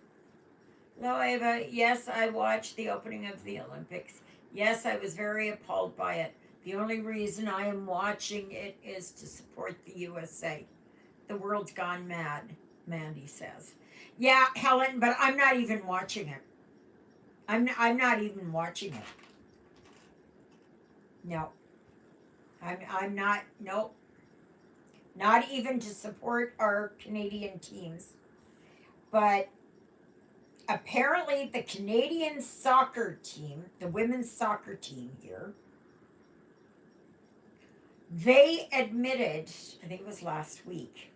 No, Ava, yes, I watched the opening of the Olympics. Yes, I was very appalled by it. The only reason I am watching it is to support the USA. The world's gone mad, Mandy says. Yeah, Helen, but I'm not even watching it. I'm not even watching it. No. I'm not, nope. Not even to support our Canadian teams. But apparently the Canadian soccer team, the women's soccer team here, they admitted, I think it was last week,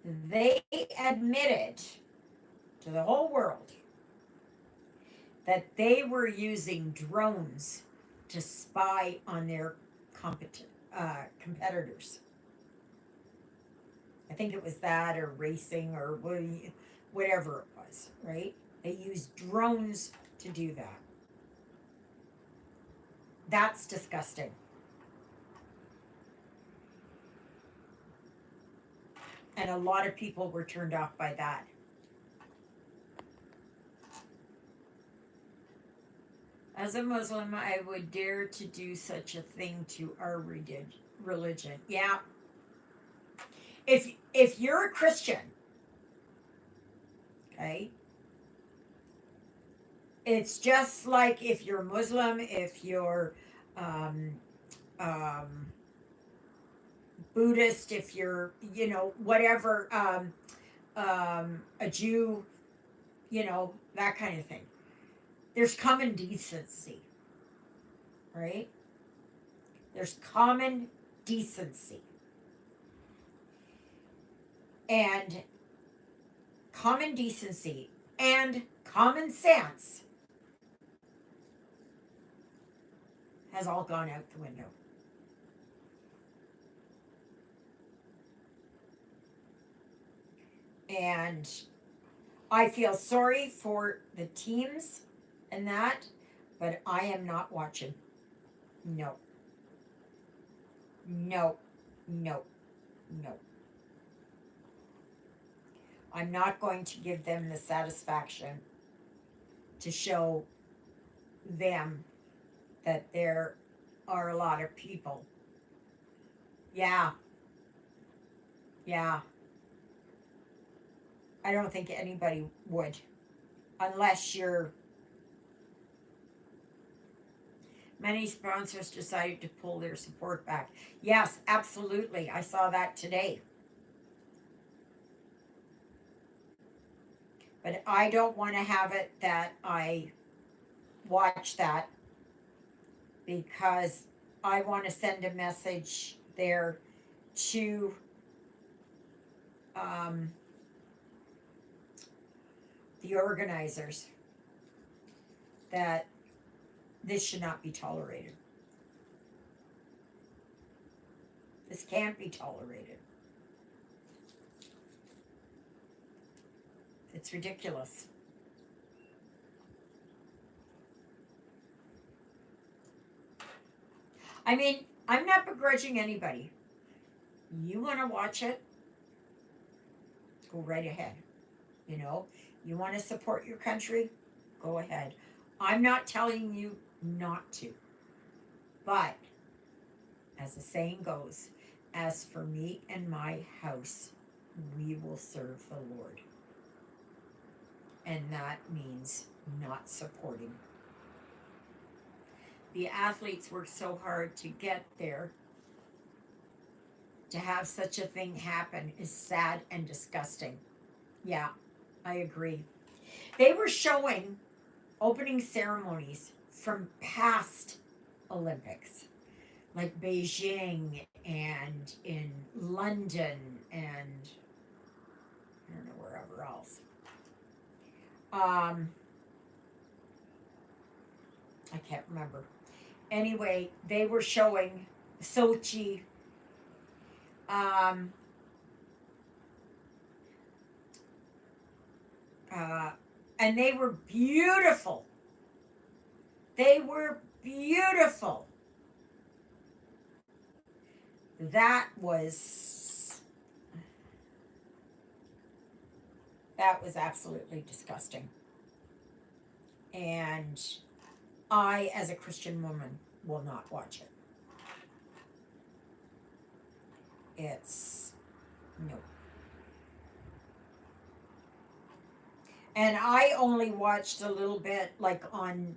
they admitted to the whole world that they were using drones to spy on their competitors. I think it was that or racing or whatever it was, right? They used drones to do that. That's disgusting. And a lot of people were turned off by that. As a Muslim, I would dare to do such a thing to our religion. Yeah. If you're a Christian, okay, it's just like if you're Muslim, if you're um, um, Buddhist, if you're, whatever, a Jew, that kind of thing. There's common decency, right? There's common decency. And common decency and common sense has all gone out the window. And I feel sorry for the teams and that, but I am not watching. No. No. No. No. I'm not going to give them the satisfaction to show them that there are a lot of people. Yeah. Yeah. I don't think anybody would. Unless you're. Many sponsors decided to pull their support back. Yes, absolutely. I saw that today. But I don't want to have it that I watch that because I want to send a message there to um, the organizers that this should not be tolerated. This can't be tolerated. It's ridiculous. I mean, I'm not begrudging anybody. You want to watch it? Go right ahead. You want to support your country? Go ahead. I'm not telling you not to. But, as the saying goes, as for me and my house, we will serve the Lord. And that means not supporting. The athletes work so hard to get there. To have such a thing happen is sad and disgusting. Yeah, I agree. They were showing opening ceremonies from past Olympics, like Beijing and in London and I don't know wherever else. I can't remember. Anyway, they were showing Sochi. Um, and they were beautiful. They were beautiful. That was absolutely disgusting. And I, as a Christian woman, will not watch it. It's no. And I only watched a little bit, like on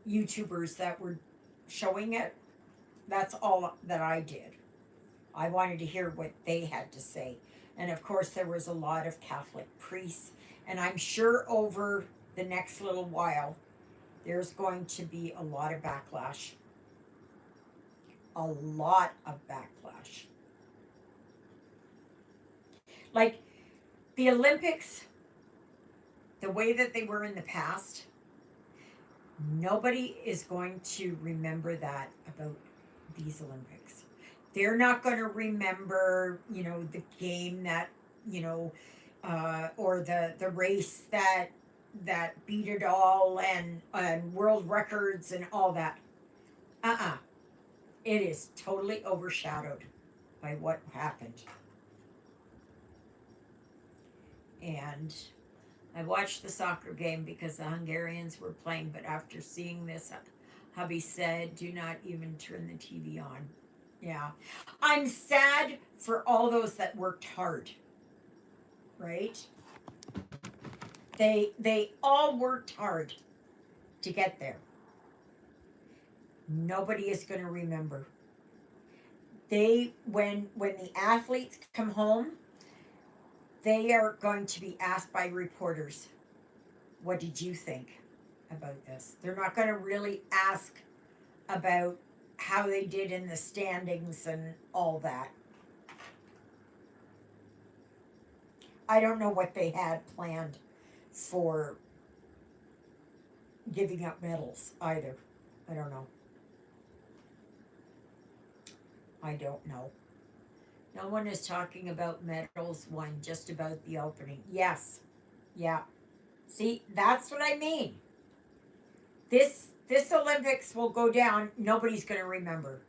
YouTubers that were showing it. That's all that I did. I wanted to hear what they had to say. And of course, there was a lot of Catholic priests. And I'm sure over the next little while, there's going to be a lot of backlash. A lot of backlash. Like the Olympics, the way that they were in the past, nobody is going to remember that about these Olympics. They're not going to remember, the game that, you know, or the race that beat it all and world records and all that. Uh-uh. It is totally overshadowed by what happened. And I watched the soccer game because the Hungarians were playing, but after seeing this, hubby said, do not even turn the TV on. Yeah. I'm sad for all those that worked hard, right? They all worked hard to get there. Nobody is going to remember. When the athletes come home, they are going to be asked by reporters, what did you think about this? They're not going to really ask about how they did in the standings and all that. I don't know what they had planned for giving up medals either. I don't know. I don't know. No one is talking about medals won, just about the opening. Yes. Yeah. See, that's what I mean. This Olympics will go down. Nobody's going to remember.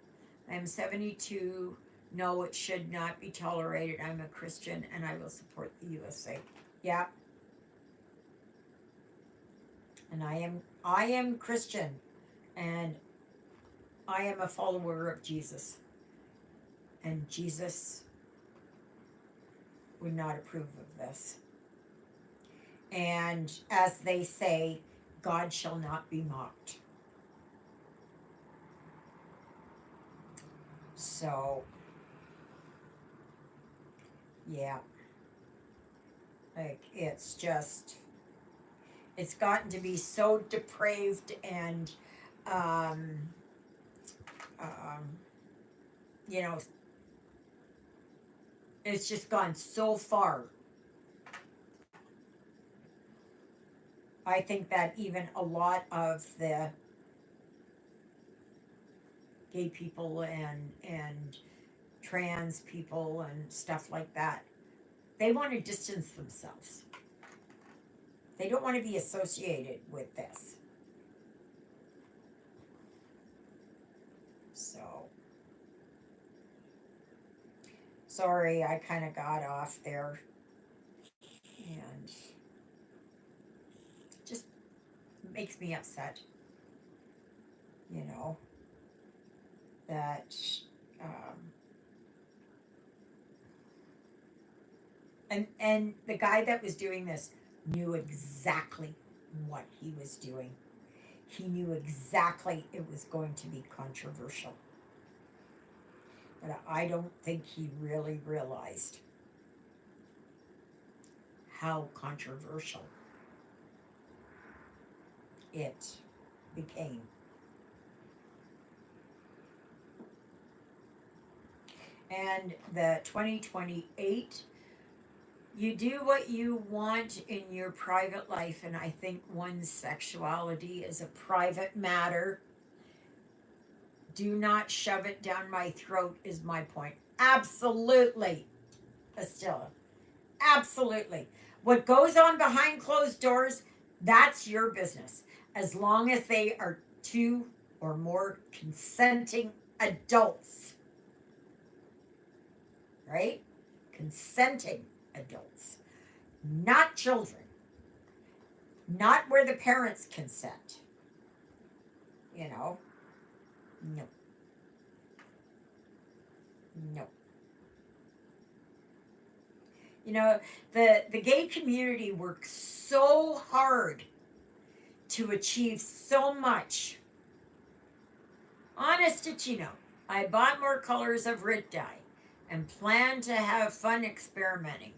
I'm 72. No, it should not be tolerated. I'm a Christian and I will support the USA. Yeah. And I am Christian and I am a follower of Jesus. And Jesus would not approve of this. And as they say, God shall not be mocked. So, yeah. Like, it's gotten to be so depraved and, um, um, you know, it's just gone so far. I think that even a lot of the gay people and trans people and stuff like that, they want to distance themselves. They don't want to be associated with this. So, sorry, I kind of got off there and just makes me upset, you know, that, um, and the guy that was doing this knew exactly what he was doing. He knew exactly it was going to be controversial. But I don't think he really realized how controversial it became. And the 2028, you do what you want in your private life, and I think one's sexuality is a private matter. Do not shove it down my throat, is my point. Absolutely, Estella. Absolutely. What goes on behind closed doors, that's your business. As long as they are two or more consenting adults, right? Consenting adults, not children, not where the parents consent. You know, no, no. You know, the gay community works so hard to achieve so much. Honest to I bought more colors of Rit dye and plan to have fun experimenting.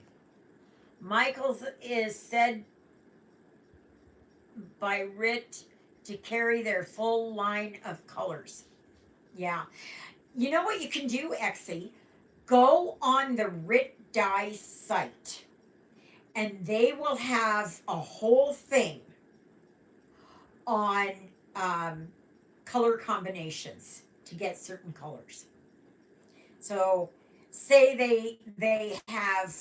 Michaels is said by Rit to carry their full line of colors. Yeah. You know what you can do, Exie? Go on the Rit dye site and they will have a whole thing on um, color combinations to get certain colors. So, say they have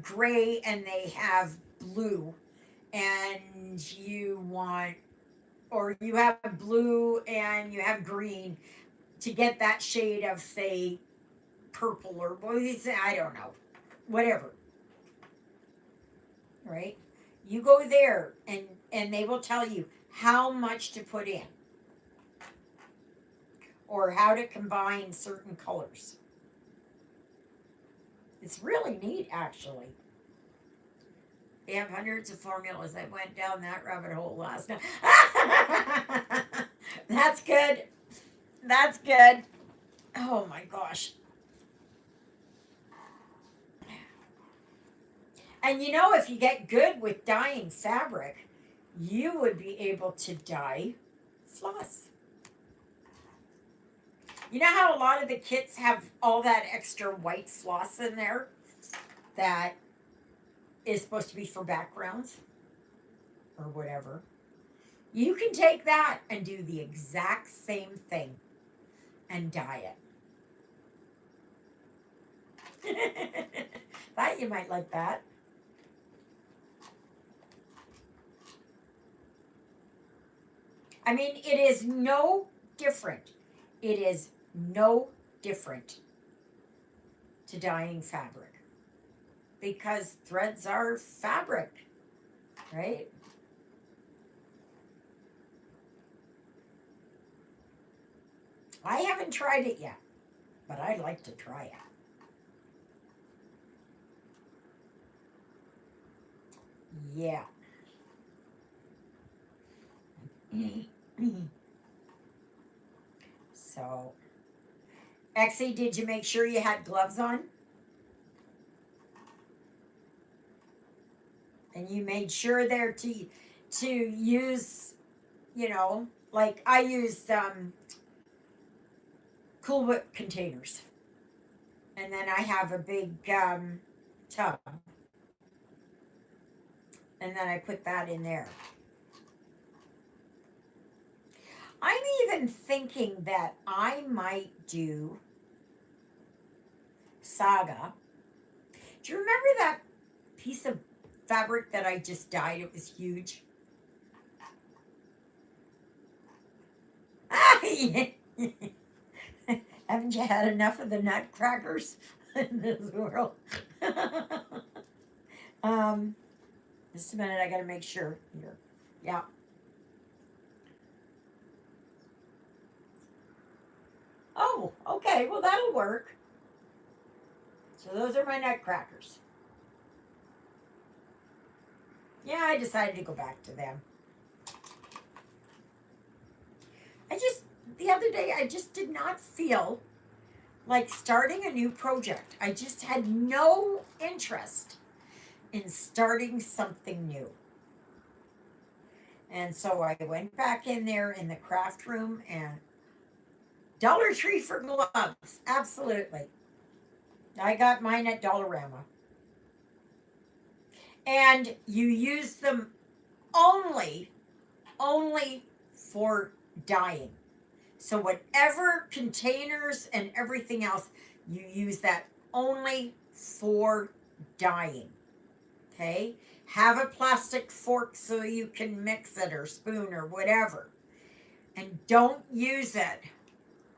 gray and they have blue, and you want, or you have blue and you have green to get that shade of, say, purple or I don't know, whatever, right? You go there and they will tell you how much to put in or how to combine certain colors. It's really neat, actually. They have hundreds of formulas. I went down that rabbit hole last night. That's good. That's good. Oh my gosh. And if you get good with dyeing fabric, you would be able to dye floss. You know how a lot of the kits have all that extra white floss in there that is supposed to be for backgrounds or whatever? You can take that and do the exact same thing and dye it. Thought you might like that. I mean, it is no different. It is no different to dyeing fabric because threads are fabric, right? I haven't tried it yet, but I'd like to try it. Yeah. So, Exie, did you make sure you had gloves on? And you made sure there to use, like I use Cool Whip containers, and then I have a big tub, and then I put that in there. I'm even thinking that I might do Saga. Do you remember that piece of fabric that I just dyed? It was huge. Haven't you had enough of the nutcrackers in this world? um, just a minute, I gotta make sure here. Yeah. Oh, okay, well that'll work. So those are my nutcrackers. Yeah, I decided to go back to them. The other day, I just did not feel like starting a new project. I just had no interest in starting something new. And so I went back in there in the craft room and Dollar Tree for gloves. Absolutely. I got mine at Dollarama. And you use them only for dyeing. So whatever containers and everything else, you use that only for dyeing. Okay? Have a plastic fork so you can mix it or spoon or whatever. And don't use it.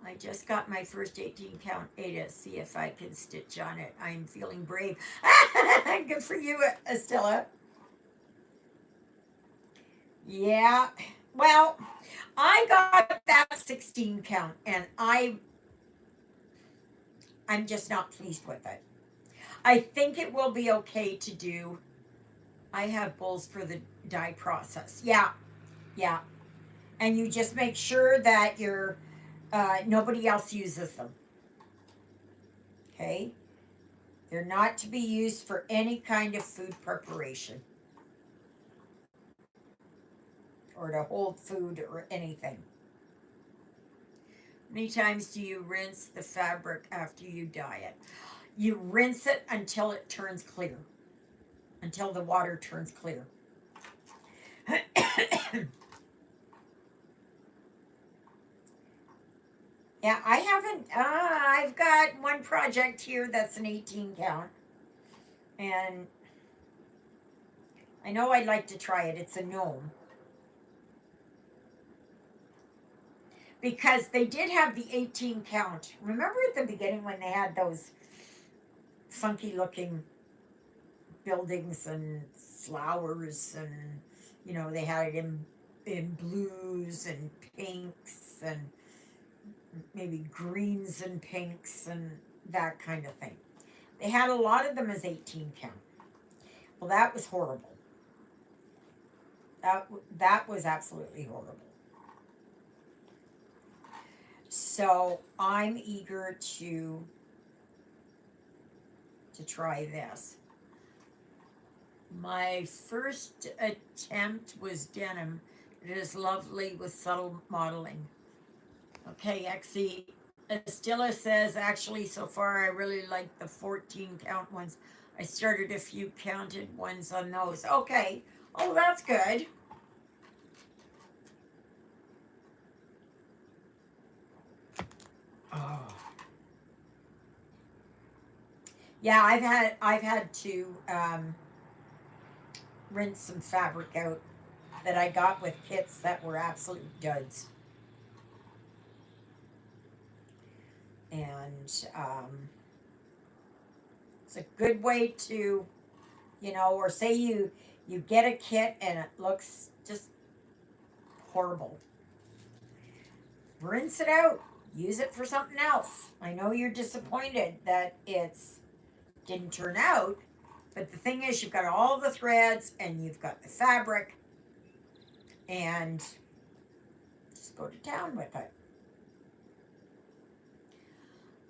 I just got my first 18 count Ada. See if I can stitch on it. I'm feeling brave. Good for you, Estella. Yeah. Well, I got that 16 count and I'm just not pleased with it. I think it will be okay to do. I have bowls for the dye process. Yeah, yeah. And you just make sure that you're nobody else uses them. Okay? They're not to be used for any kind of food preparation or to hold food or anything. How many times do you rinse the fabric after you dye it? You rinse it until it turns clear, until the water turns clear. Yeah, I haven't. I've got one project here that's an 18 count, and I know I'd like to try it. It's a gnome. Because they did have the 18 count. Remember at the beginning when they had those funky looking buildings and flowers, and they had it in blues and pinks and maybe greens and pinks and that kind of thing. They had a lot of them as 18 count. Well, that was horrible. That was absolutely horrible. So I'm eager to try this. My first attempt was denim. It is lovely with subtle modeling. Okay, XE. Estilla says, actually, so far I really like the 14 count ones. I started a few counted ones on those. Okay. Oh, that's good. Oh. Yeah, I've had to rinse some fabric out that I got with kits that were absolute duds. And it's a good way to, or say you get a kit and it looks just horrible. Rinse it out. Use it for something else. I know you're disappointed that it's didn't turn out, but the thing is, you've got all the threads and you've got the fabric, and just go to town with it.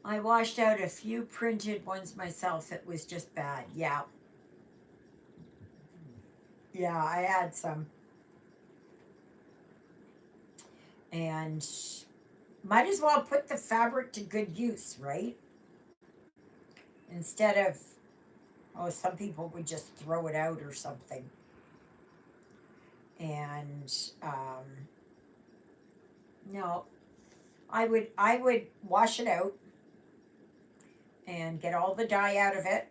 I washed out a few printed ones myself. It was just bad. Yeah. Yeah, I had some. And might as well put the fabric to good use, right? Instead of, some people would just throw it out or something. And no, I would wash it out and get all the dye out of it.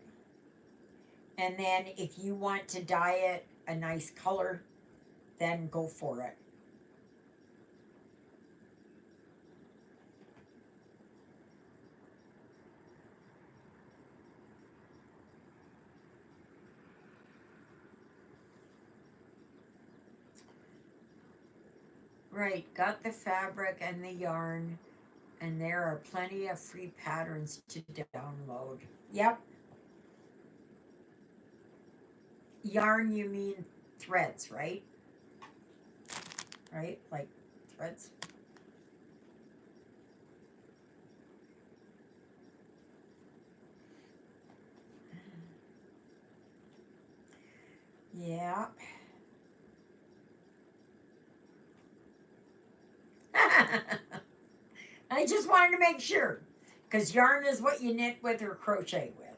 And then if you want to dye it a nice color, then go for it. Right, got the fabric and the yarn, and there are plenty of free patterns to download. Yep. Yarn, you mean threads, right? Right? Like threads. Yeah. I just wanted to make sure. Because yarn is what you knit with or crochet with.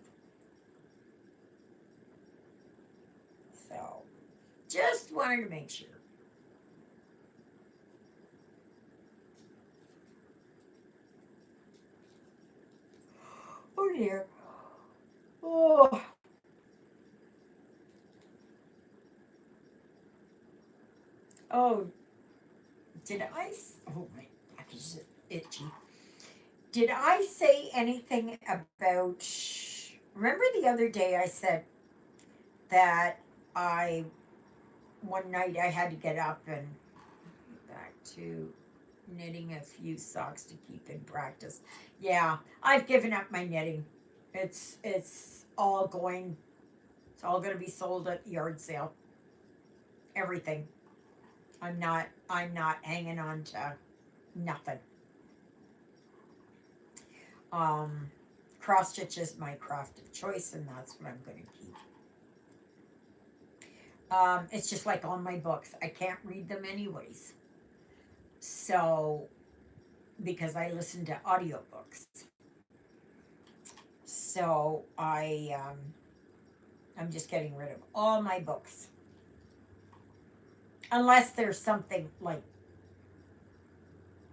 So, just wanted to make sure. Oh dear. Oh. Oh, did I? Oh, my back is itchy. Did I say anything about? Remember the other day I said that I one night I had to get up and back to knitting a few socks to keep in practice. Yeah, I've given up my knitting. It's all going. It's all going to be sold at the yard sale. Everything. I'm not hanging on to nothing. Um, Cross stitch is my craft of choice, and that's what I'm going to keep. It's just like all my books. I can't read them anyways. So, because I listen to audiobooks. So I'm just getting rid of all my books. Unless there's something like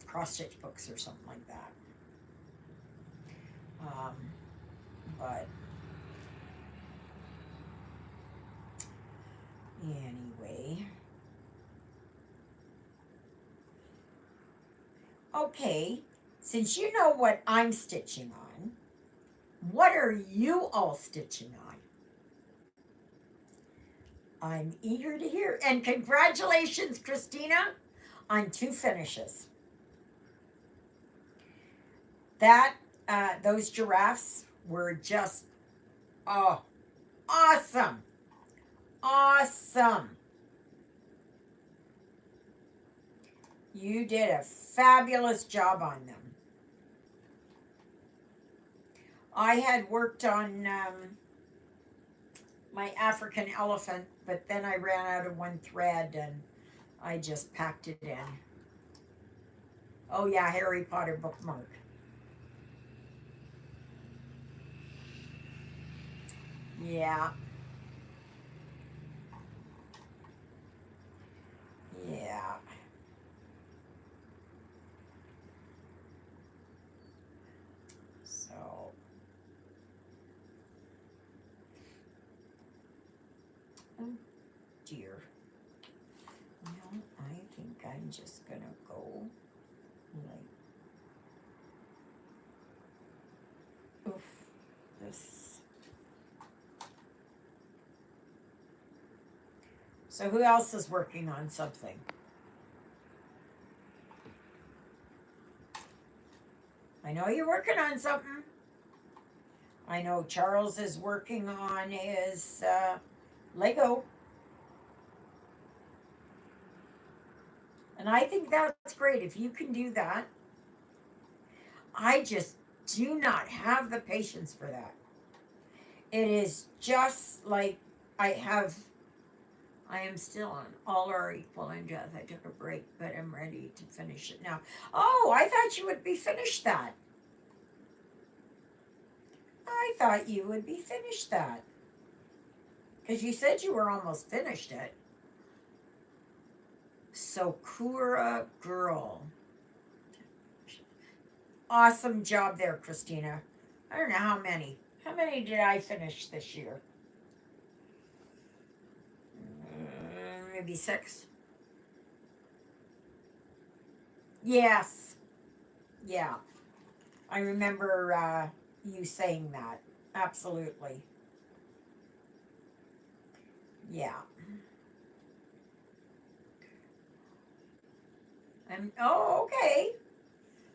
cross stitch books or something like that. Um, but anyway. Okay, since you know what I'm stitching on, what are you all stitching on? I'm eager to hear. And congratulations, Christina, on 2 finishes. That those giraffes were just oh awesome. Awesome. You did a fabulous job on them. I had worked on my African elephant, but then I ran out of one thread and I just packed it in. Oh yeah, Harry Potter bookmark. Yeah. Yeah. So oh dear. No, I think I'm just gonna go like oof this. So who else is working on something? I know you're working on something. I know Charles is working on his Lego. And I think that's great. If you can do that, I just do not have the patience for that. It is just like I am still on All Are Equal in Death. I took a break, but I'm ready to finish it now. Oh, I thought you would be finished that. I thought you would be finished that. Because you said you were almost finished it. Sakura Girl. Awesome job there, Christina. I don't know how many. How many did I finish this year? Maybe 6. Yes. Yeah. I remember you saying that. Absolutely. Yeah. And oh, okay.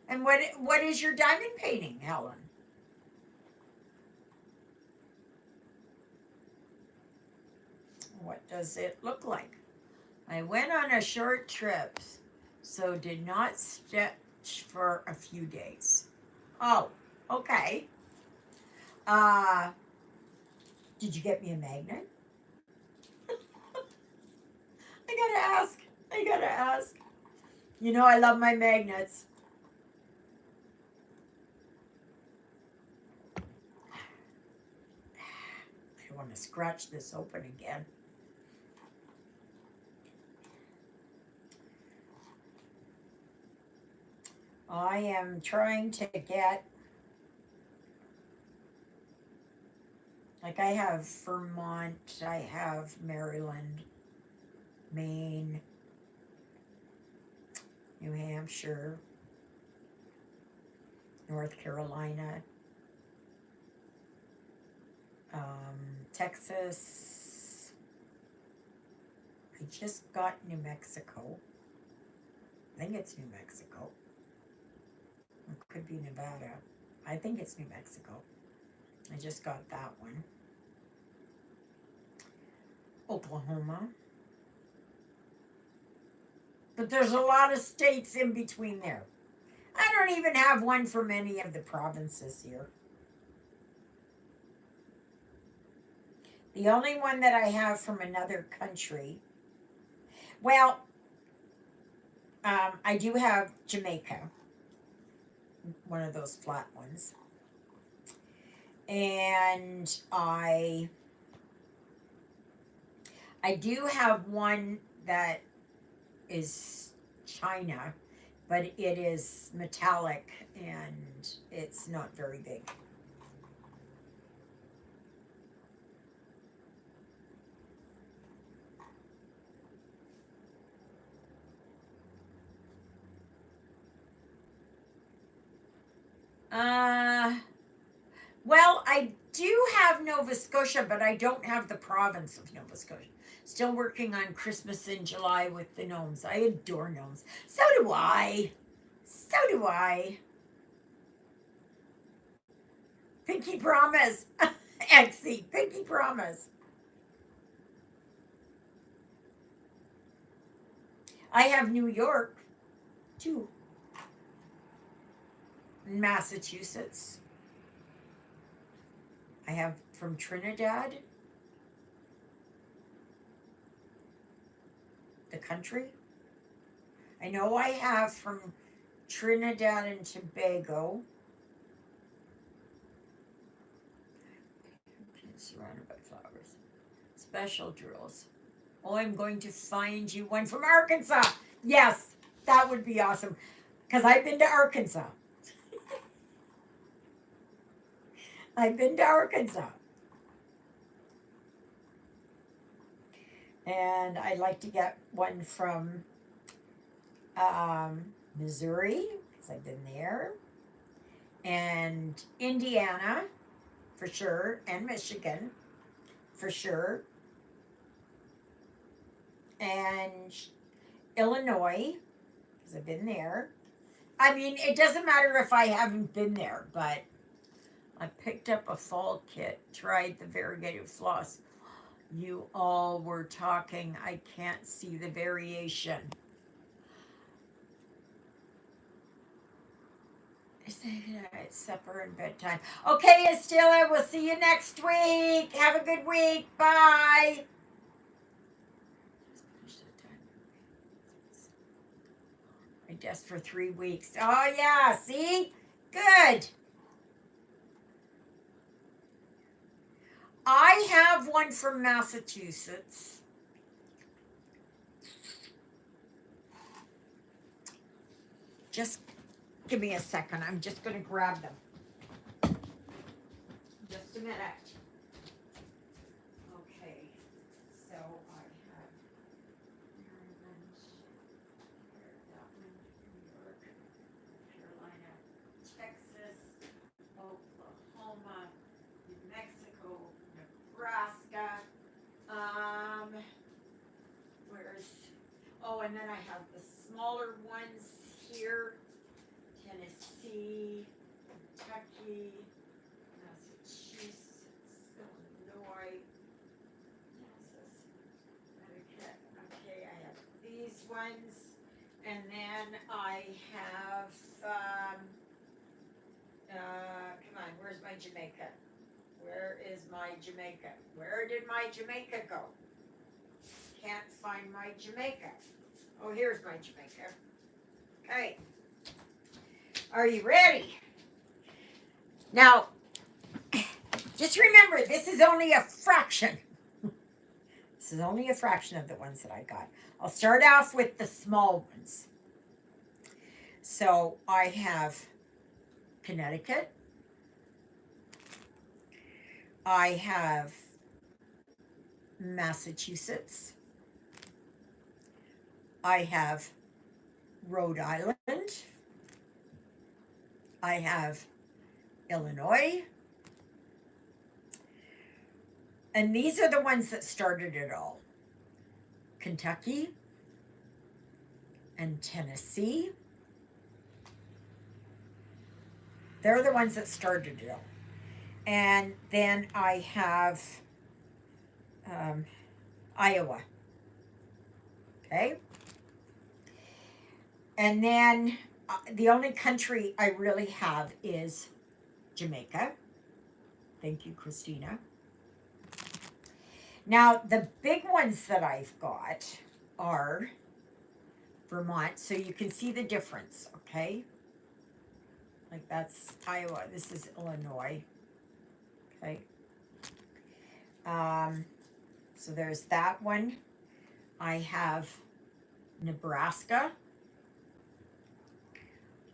And what is your diamond painting, Helen? What does it look like? I went on a short trip, so did not stitch for a few days. Oh, okay. Uh, did you get me a magnet? I gotta ask. I gotta ask. You know I love my magnets. I don't want to scratch this open again. I am trying to get, like I have Vermont, I have Maryland, Maine, New Hampshire, North Carolina, Texas. I just got New Mexico. I think it's New Mexico. It could be Nevada. I think it's New Mexico. I just got that one. Oklahoma. But there's a lot of states in between there. I don't even have one from any of the provinces here. The only one that I have from another country, well, I do have Jamaica, one of those flat ones. And I do have one that is China, but it is metallic and it's not very big. Uh, well, I do have Nova Scotia, but I don't have the province of Nova Scotia. Still working on Christmas in July with the gnomes. I adore gnomes. So do I. So do I. Pinky promise. Exy, pinky promise. I have New York, too. Massachusetts. I have from Trinidad, the country. I know I have from Trinidad and Tobago. Surrounded by flowers. Special drills. Oh, I'm going to find you one from Arkansas. Yes, that would be awesome. Because I've been to Arkansas. I've been to Arkansas. And I'd like to get one from Missouri, because I've been there. And Indiana, for sure. And Michigan, for sure. And Illinois, because I've been there. I mean, it doesn't matter if I haven't been there, but I picked up a fall kit, tried the variegated floss. You all were talking. I can't see the variation. It's supper and bedtime. Okay, Estella, we'll see you next week. Have a good week. Bye. I guess for 3 weeks. Oh, yeah, see? Good. I have one from Massachusetts. Just give me a second. I'm just going to grab them. Just a minute. Okay. So I have Maryland, that one, New York, Carolina, Texas, Oklahoma, New Mexico, Nebraska. And then I have the smaller ones here: Tennessee, Kentucky, Massachusetts, Illinois, Kansas, Connecticut. Okay, I have these ones, and then I have. Come on, where's my Jamaica? Where is my Jamaica? Where did my Jamaica go? Can't find my Jamaica. Oh, here's my Jamaica. Okay. Are you ready? Now, just remember, this is only a fraction. This is only a fraction of the ones that I got. I'll start off with the small ones. So I have Connecticut. I have Massachusetts. I have Rhode Island. I have Illinois. And these are the ones that started it all: Kentucky and Tennessee. They're the ones that started it all. And then I have Iowa. Okay. And then the only country I really have is Jamaica. Thank you, Christina. Now, the big ones that I've got are Vermont, so you can see the difference, okay? Like that's Iowa, this is Illinois, okay? So there's that one. I have Nebraska.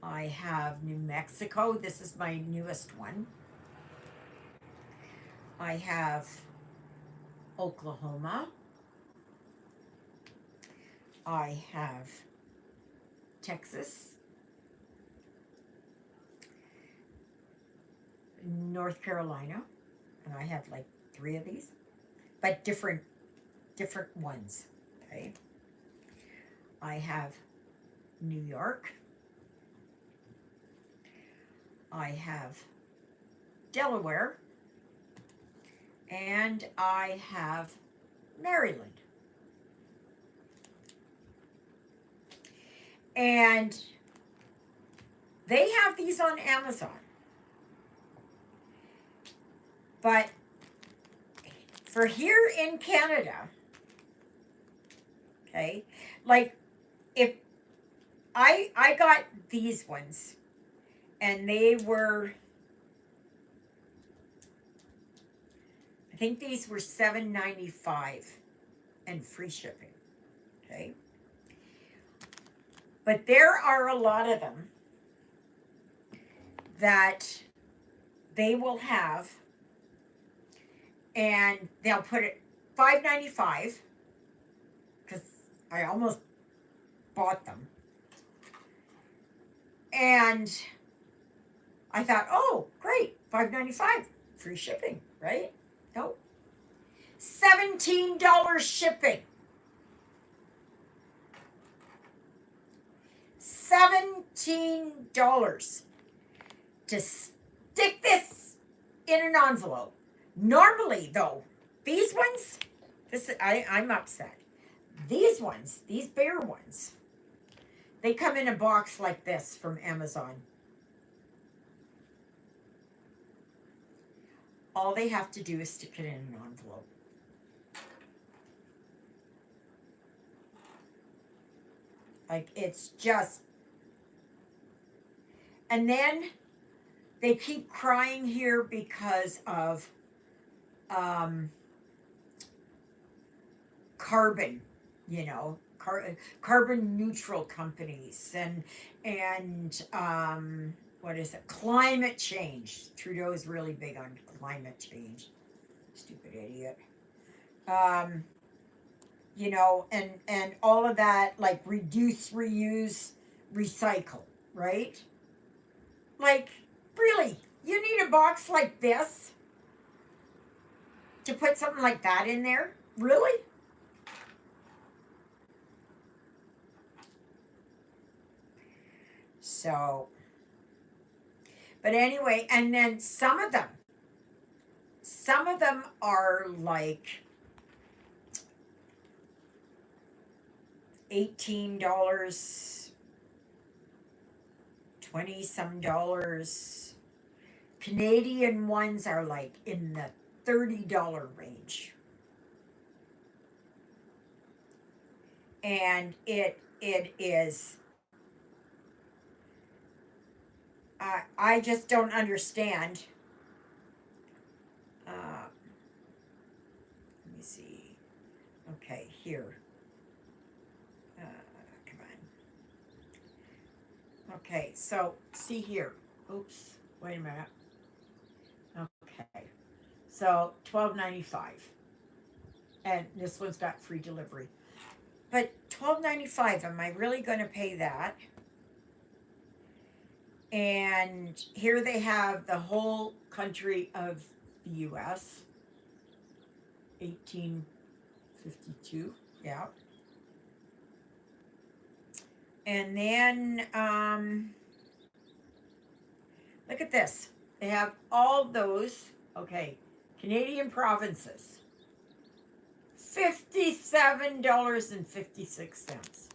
I have New Mexico. This is my newest one. I have Oklahoma. I have Texas, North Carolina, and I have like 3 of these, but different ones. Okay. I have New York. I have Delaware, and I have Maryland. And they have these on Amazon. But for here in Canada, okay, like if I got these ones and they were, I think these were $7.95 and free shipping. Okay. But there are a lot of them that they will have, and they'll put it $5.95 because I almost bought them. And I thought, oh, great, $5.95, free shipping, right? Nope. $17 shipping. $17 to stick this in an envelope. Normally, though, these ones, I'm upset. These ones, these bare ones, they come in a box like this from Amazon. All they have to do is stick it in an envelope. Like, it's just... And then they keep crying here because of carbon, you know, carbon neutral companies and what is it? Climate change. Trudeau's really big on climate change. Stupid idiot. You know, and all of that, like reduce, reuse, recycle, right? Like, really, you need a box like this to put something like that in there? Really? So, but anyway, and then some of them are like $18, 20 some dollars. Canadian ones are like in the $30 range. And it is, I just don't understand. Let me see. Okay, here. Come on. Okay, so see here. Oops, wait a minute. Okay, so $12.95, and this one's got free delivery. But $12.95, am I really going to pay that? And here they have the whole country of the U.S. 1852, yeah. And then look at this. They have all those Okay, Canadian provinces. $57.56.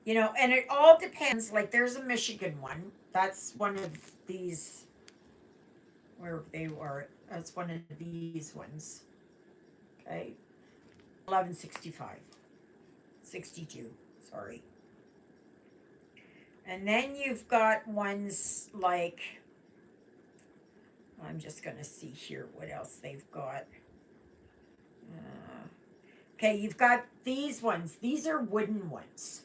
You know, and it all depends. Like, there's a Michigan one. That's one of these, where they were. That's one of these ones. Okay, 1165, 62. Sorry. And then you've got ones like, I'm just going to see here what else they've got. Okay, you've got these ones. These are wooden ones.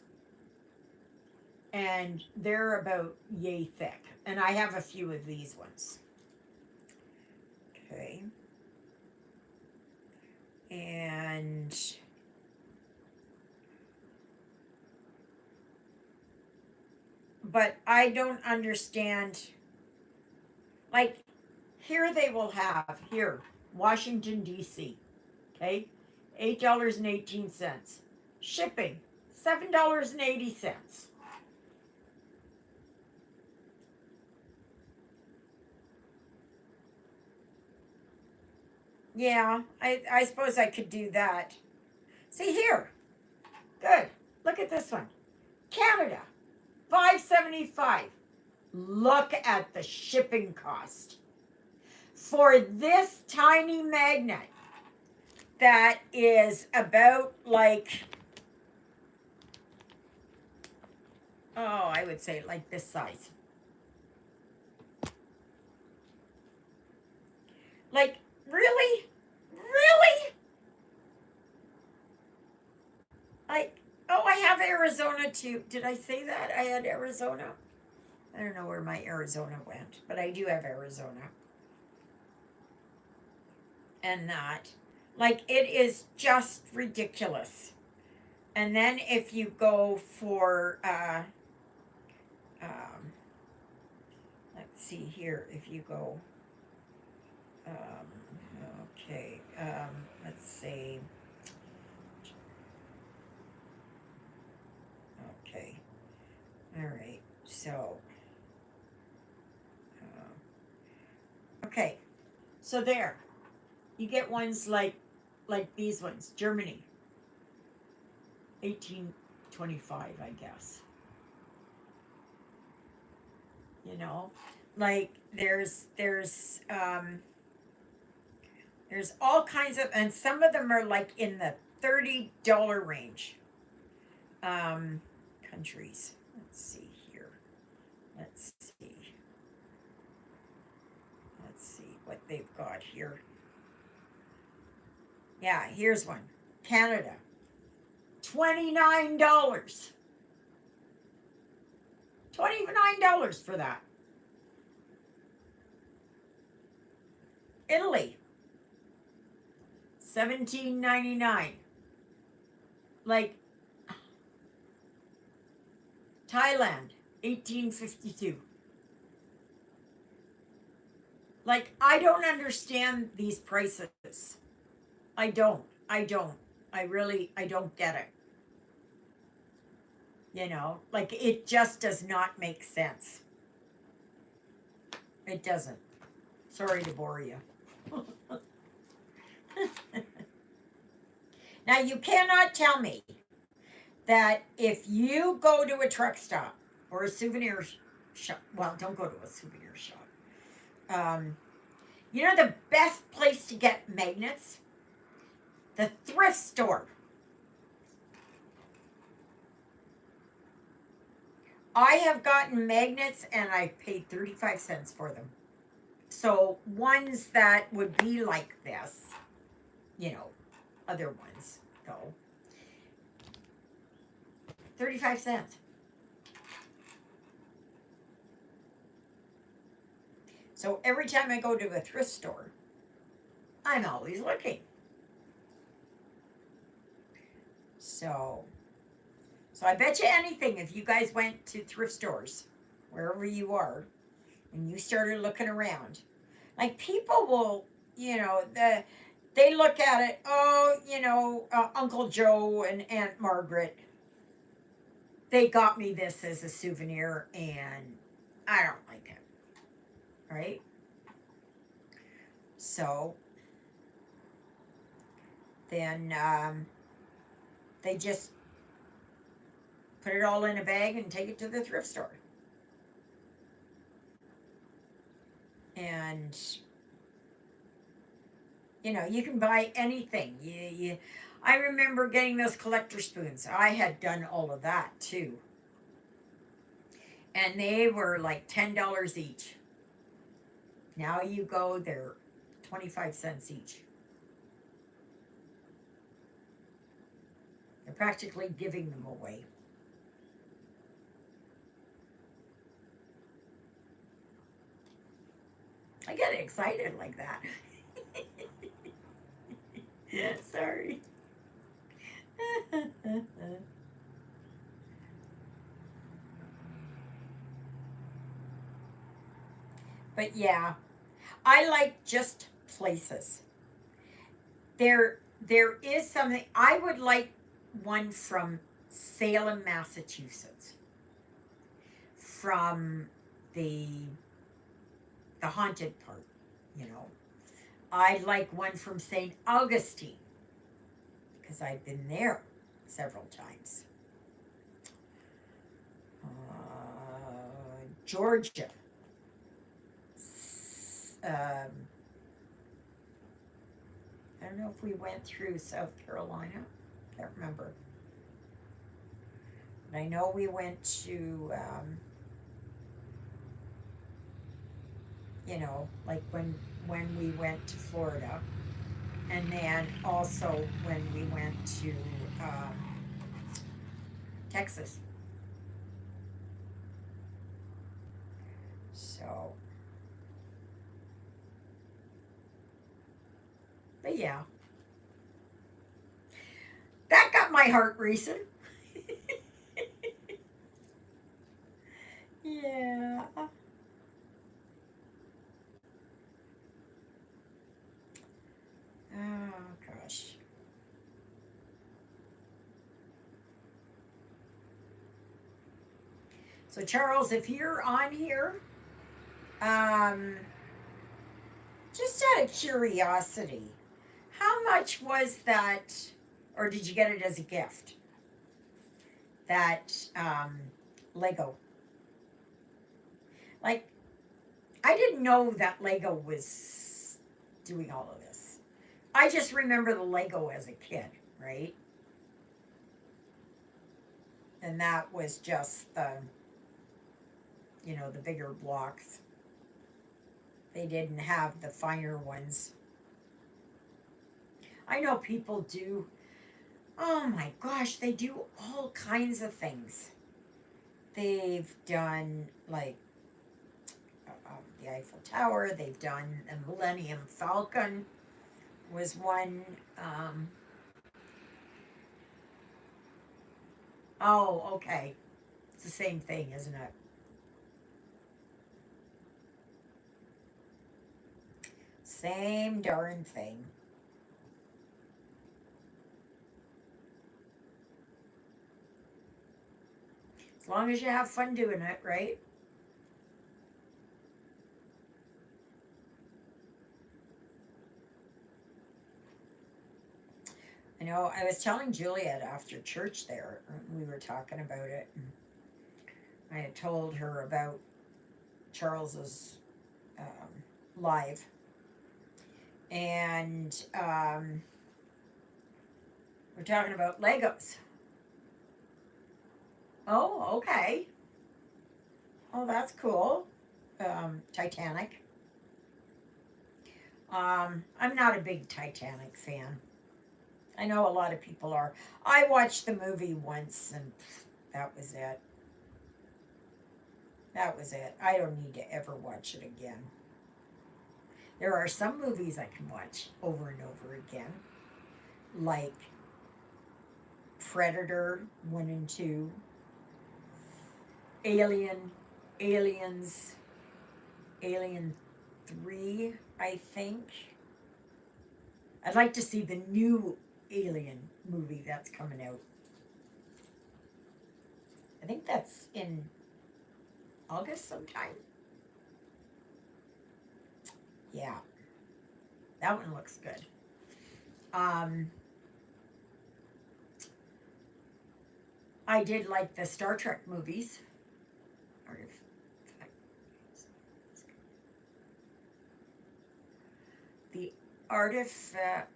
And they're about yay thick. And I have a few of these ones. Okay. And but I don't understand. Like, here they will have, here, Washington, D.C. Okay, $8.18. Shipping, $7.80. Yeah, I suppose I could do that. See here. Good. Look at this one. Canada, $5.75. Look at the shipping cost. For this tiny magnet that is about like, oh, I would say like this size. Like, really? Really? Like, oh, I have Arizona too. Did I say that? I had Arizona? I don't know where my Arizona went, but I do have Arizona. And that. Like, it is just ridiculous. And then if you go for, um, let's see here, if you go, okay, let's see, okay, all right, so, okay, so there, you get ones like these ones, Germany, 1825, I guess. You know, like there's all kinds of, and some of them are like in the $30 range. Um, Countries. Let's see here. Let's see. Let's see what they've got here. Yeah, here's one. Canada. $29. $29 for that. Italy. $17.99. Like, Thailand, 1852. Like, I don't understand these prices. I don't. I don't. I don't get it. You know, like, it just does not make sense. It doesn't. Sorry to bore you. Now, you cannot tell me that if you go to a truck stop or a souvenir shop, well, don't go to a souvenir shop. You know the best place to get magnets? The thrift store. I have gotten magnets and I paid 35 cents for them. So ones that would be like this, you know, other ones though. 35 cents. So every time I go to a thrift store, I'm always looking. So I bet you anything, if you guys went to thrift stores, wherever you are, and you started looking around, like, people will, you know, they look at it, oh, you know, Uncle Joe and Aunt Margaret. they got me this as a souvenir, and I don't like it, right? So then they just put it all in a bag and take it to the thrift store. And you can buy anything. I remember getting those collector spoons. I had done all of that too. And they were like $10 each. Now you go, they're 25 cents each. They're practically giving them away. I get excited like that. Yeah, sorry. But yeah, I like just places. There is something I would like one from Salem, Massachusetts. From the the haunted part, you know. I'd like one from St. Augustine because I've been there several times. Georgia. I don't know if we went through South Carolina. Can't remember. But I know we went to, like when we went to Florida, and then also when we went to Texas. So, but yeah, that got my heart racing. Yeah. Oh gosh. So Charles, if you're on here, um, just out of curiosity, how much was that, or did you get it as a gift? That Lego. Like, I didn't know that Lego was doing all of this. I just remember the Lego as a kid, right? And that was just the bigger blocks. They didn't have the finer ones. I know people do. Oh my gosh, they do all kinds of things. They've done like the Eiffel Tower. They've done the Millennium Falcon. Was one. Oh, okay. It's the same thing, isn't it? Same darn thing. As long as you have fun doing it, right? I know I was telling Juliet after church there, we were talking about it, and I had told her about Charles's live. And we're talking about Legos. Oh, okay. Oh, that's cool. Titanic. I'm not a big Titanic fan. I know a lot of people are. I watched the movie once and that was it. That was it. I don't need to ever watch it again. There are some movies I can watch over and over again, like Predator 1 and 2, Alien, Aliens, Alien 3, I think. I'd like to see the new Alien movie that's coming out. I think that's in August sometime. Yeah, that one looks good. Um, I did like the Star Trek movies. The Artifact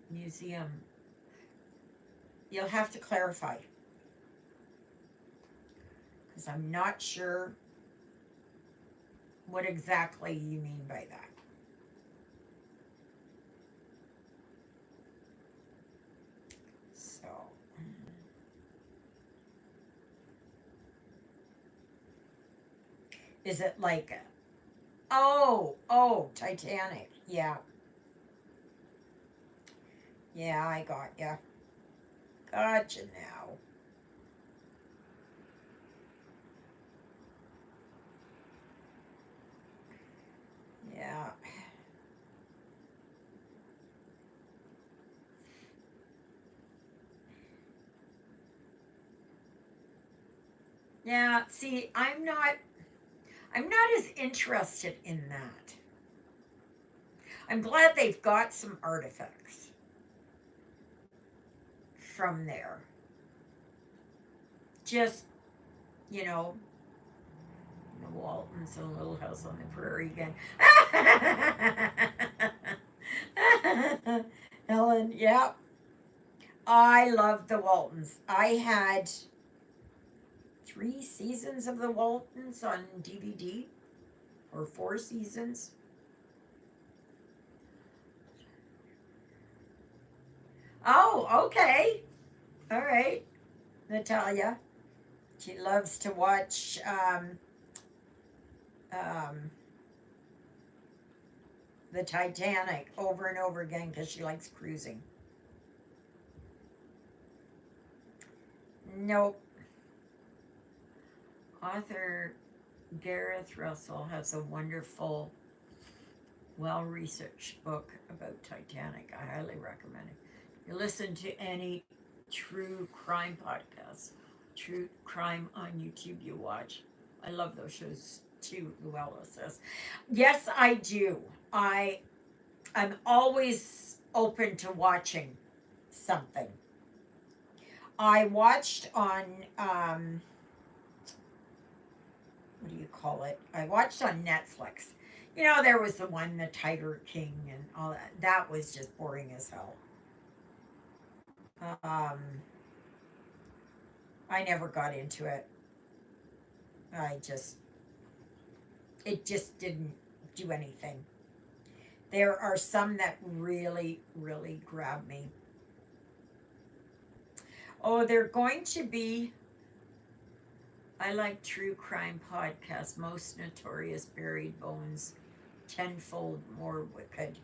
Museum. You'll have to clarify because I'm not sure what exactly you mean by that. So, is it like, oh, Titanic? Yeah, yeah, I got ya. Gotcha now. Yeah. Yeah, see, I'm not as interested in that. I'm glad they've got some artifacts from there. Just, you know, the Waltons and Little House on the Prairie again. Ellen, yeah. I love the Waltons. I had 3 seasons of the Waltons on DVD, or 4 seasons. Oh, okay. All right. Natalia. She loves to watch um, the Titanic over and over again because she likes cruising. Nope. Author Gareth Russell has a wonderful, well researched book about Titanic. I highly recommend it. You listen to any true crime podcasts, true crime on YouTube you watch. I love those shows too, Luella says. Yes, I do. I'm always open to watching something. I watched on what do you call it? I watched on Netflix. You know, there was the one, the Tiger King and all that. That was just boring as hell. Um, I never got into it. I just, it just didn't do anything. There are some that really, really grab me. Oh, they're going to be, I like true crime podcasts, most notorious buried bones, tenfold more wicked.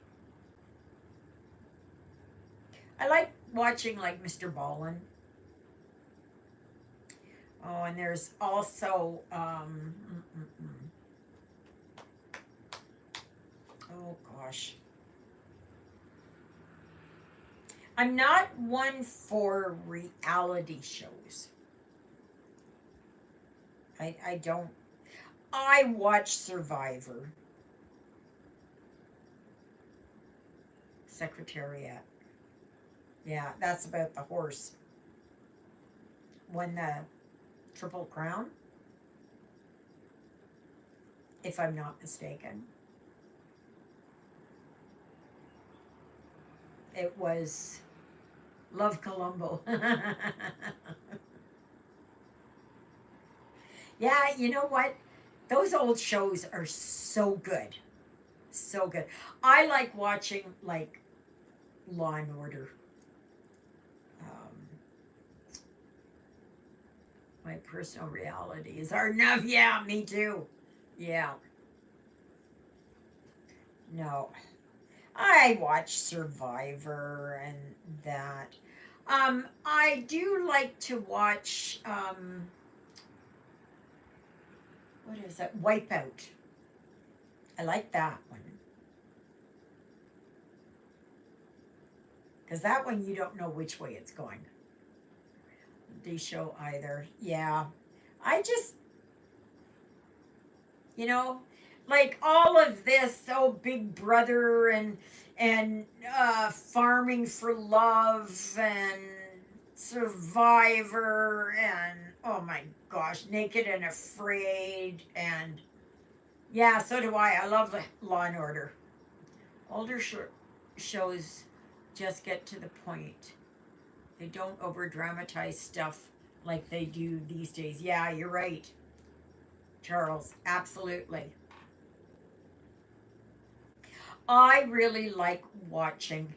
I like watching like Mr. Ballin. Oh, and there's also oh gosh, I'm not one for reality shows. I don't. I watch Survivor, Secretariat. Yeah, that's about the horse won the Triple Crown, if I'm not mistaken. It was Love Colombo. Yeah, you know what? Those old shows are so good. So good. I like watching like Law and Order. Um, my personal reality is hard enough. Yeah, me too. Yeah, no. I watch Survivor and that. I do like to watch what is that? Wipeout. I like that one. Because that one you don't know which way it's going. the show either. Yeah. I just, you know, like all of this, oh, Big Brother and Farming for Love and Survivor and oh my gosh, Naked and Afraid and yeah, so do I. I love Law and Order. Older shows just get to the point. They don't over dramatize stuff like they do these days. Yeah, you're right, Charles. Absolutely. I really like watching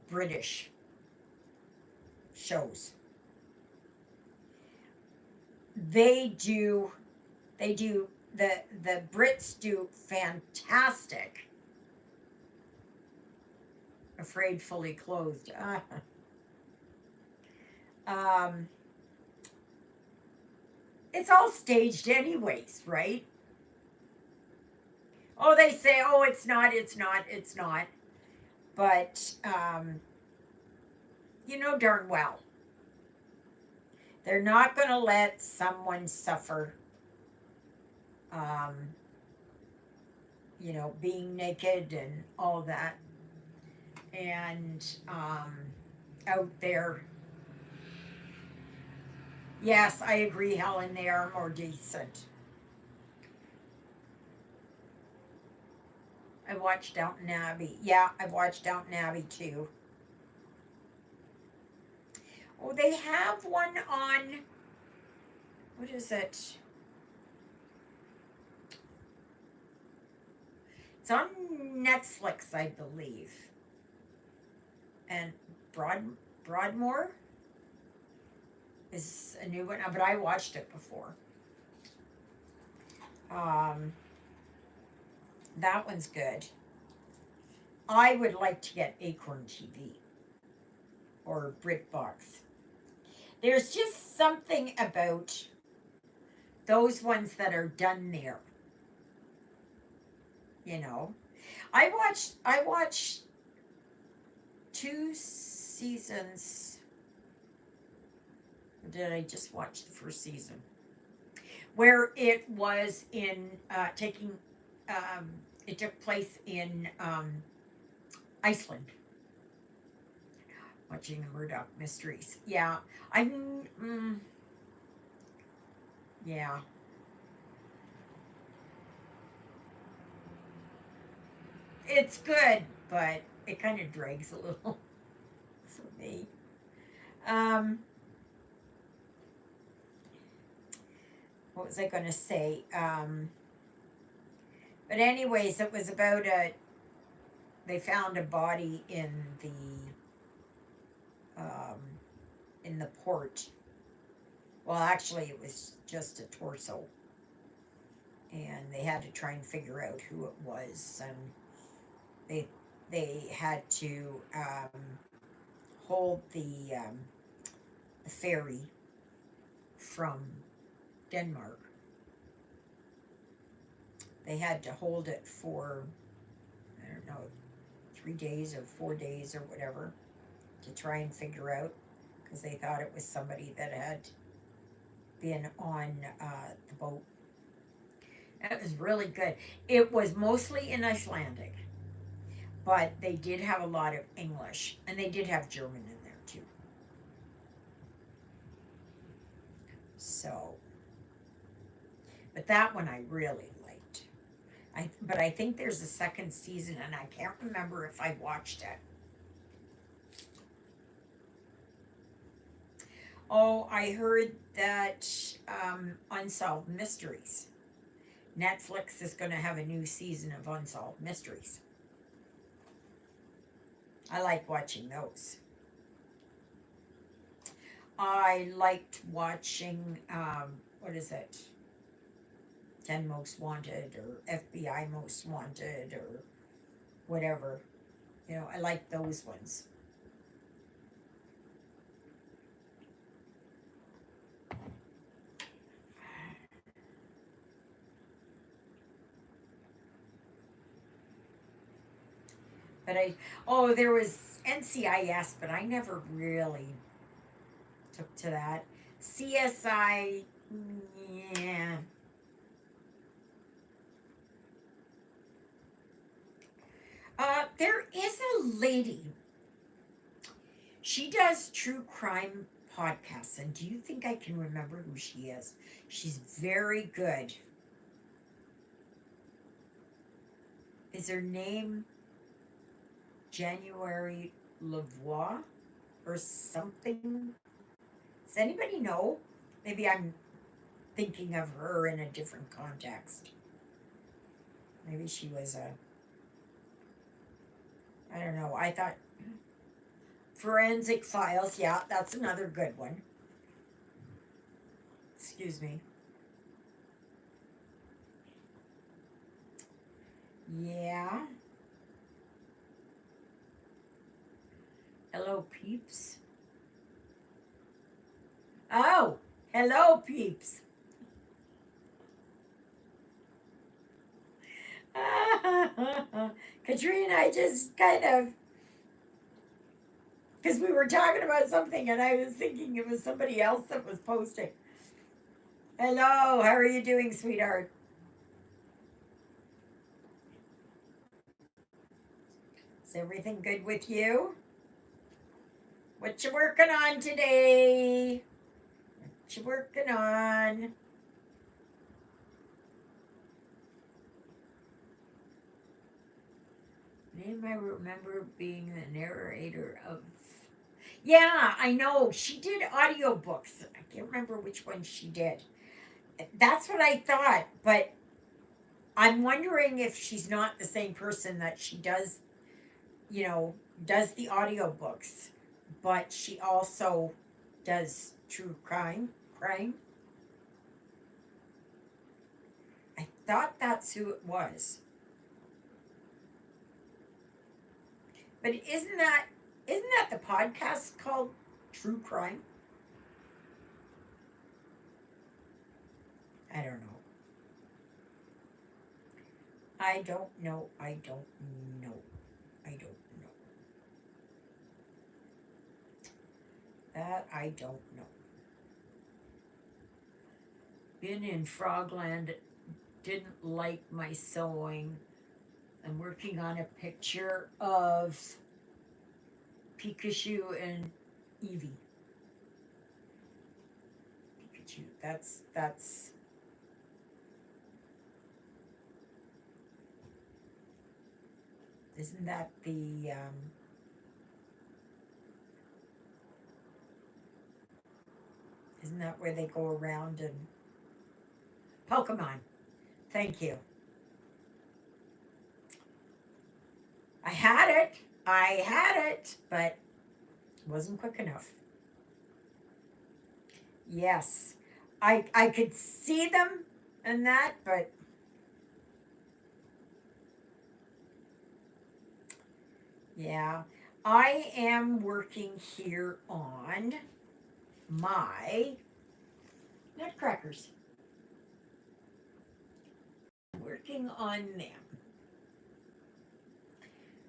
British shows. They do the Brits do fantastic. Afraid fully clothed. Um, it's all staged anyways, right? Oh, they say, oh, it's not, it's not, it's not. But you know darn well they're not going to let someone suffer. Um, being naked and all that, and out there. Yes, I agree, Helen. They are more decent. I watched Downton Abbey. Yeah, I've watched Downton Abbey too. Oh, they have one on. What is it? It's on Netflix, I believe. And Broadmoor is a new one, but I watched it before. Um, that one's good. I would like to get Acorn TV or BritBox. There's just something about those ones that are done there. You know, I watched 2 seasons. Or did I just watch the first season? Where it was in um, it took place in Iceland. Watching the Murdoch mysteries. Yeah, I'm. Yeah, it's good, but it kind of drags a little for me. Um, what was I going to say? But anyways, it was about they found a body um, in the port. Well, actually, it was just a torso, and they had to try and figure out who it was, and they they had to hold the ferry from Denmark. They had to hold it for I don't know 3 days or 4 days or whatever to try and figure out because they thought it was somebody that had been on the boat. It was really good. It was mostly in Icelandic, but they did have a lot of English and they did have German in there too. So, but that one I really liked. But I think there's a second season and I can't remember if I watched it. Oh, I heard that Unsolved Mysteries. Netflix is going to have a new season of Unsolved Mysteries. I like watching those. I liked watching, what is it? 10 Most Wanted or FBI Most Wanted or whatever. I like those ones. But there was NCIS, but I never really took to that. CSI, yeah. There is a lady. She does true crime podcasts, and do you think I can remember who she is? She's very good. Is her name January Lavoie or something? Does anybody know? Maybe I'm thinking of her in a different context. Maybe she was a, I don't know. I thought Forensic Files, yeah, that's another good one. Excuse me. Yeah. Hello, peeps. Oh, hello, peeps. Katrina, I just kind of, because we were talking about something and I was thinking it was somebody else that was posting. Hello, how are you doing, sweetheart? Is everything good with you? What you working on today? What you working on? Name I remember being the narrator of. Yeah, I know. She did audiobooks. I can't remember which one she did. That's what I thought, but I'm wondering if she's not the same person that she does, you know, does the audiobooks, but she also does true crime. I thought that's who it was. But isn't that the podcast called True Crime? I don't know. I don't know. I don't know. I don't know. That I don't know. Been in Frogland, didn't like my sewing. I'm working on a picture of Pikachu and Eevee. Pikachu. That's isn't that the isn't that where they go around and Pokemon? Thank you. I had it. I had it, but it wasn't quick enough. Yes. I could see them and that, but yeah. I am working here on my nutcrackers. Working on them.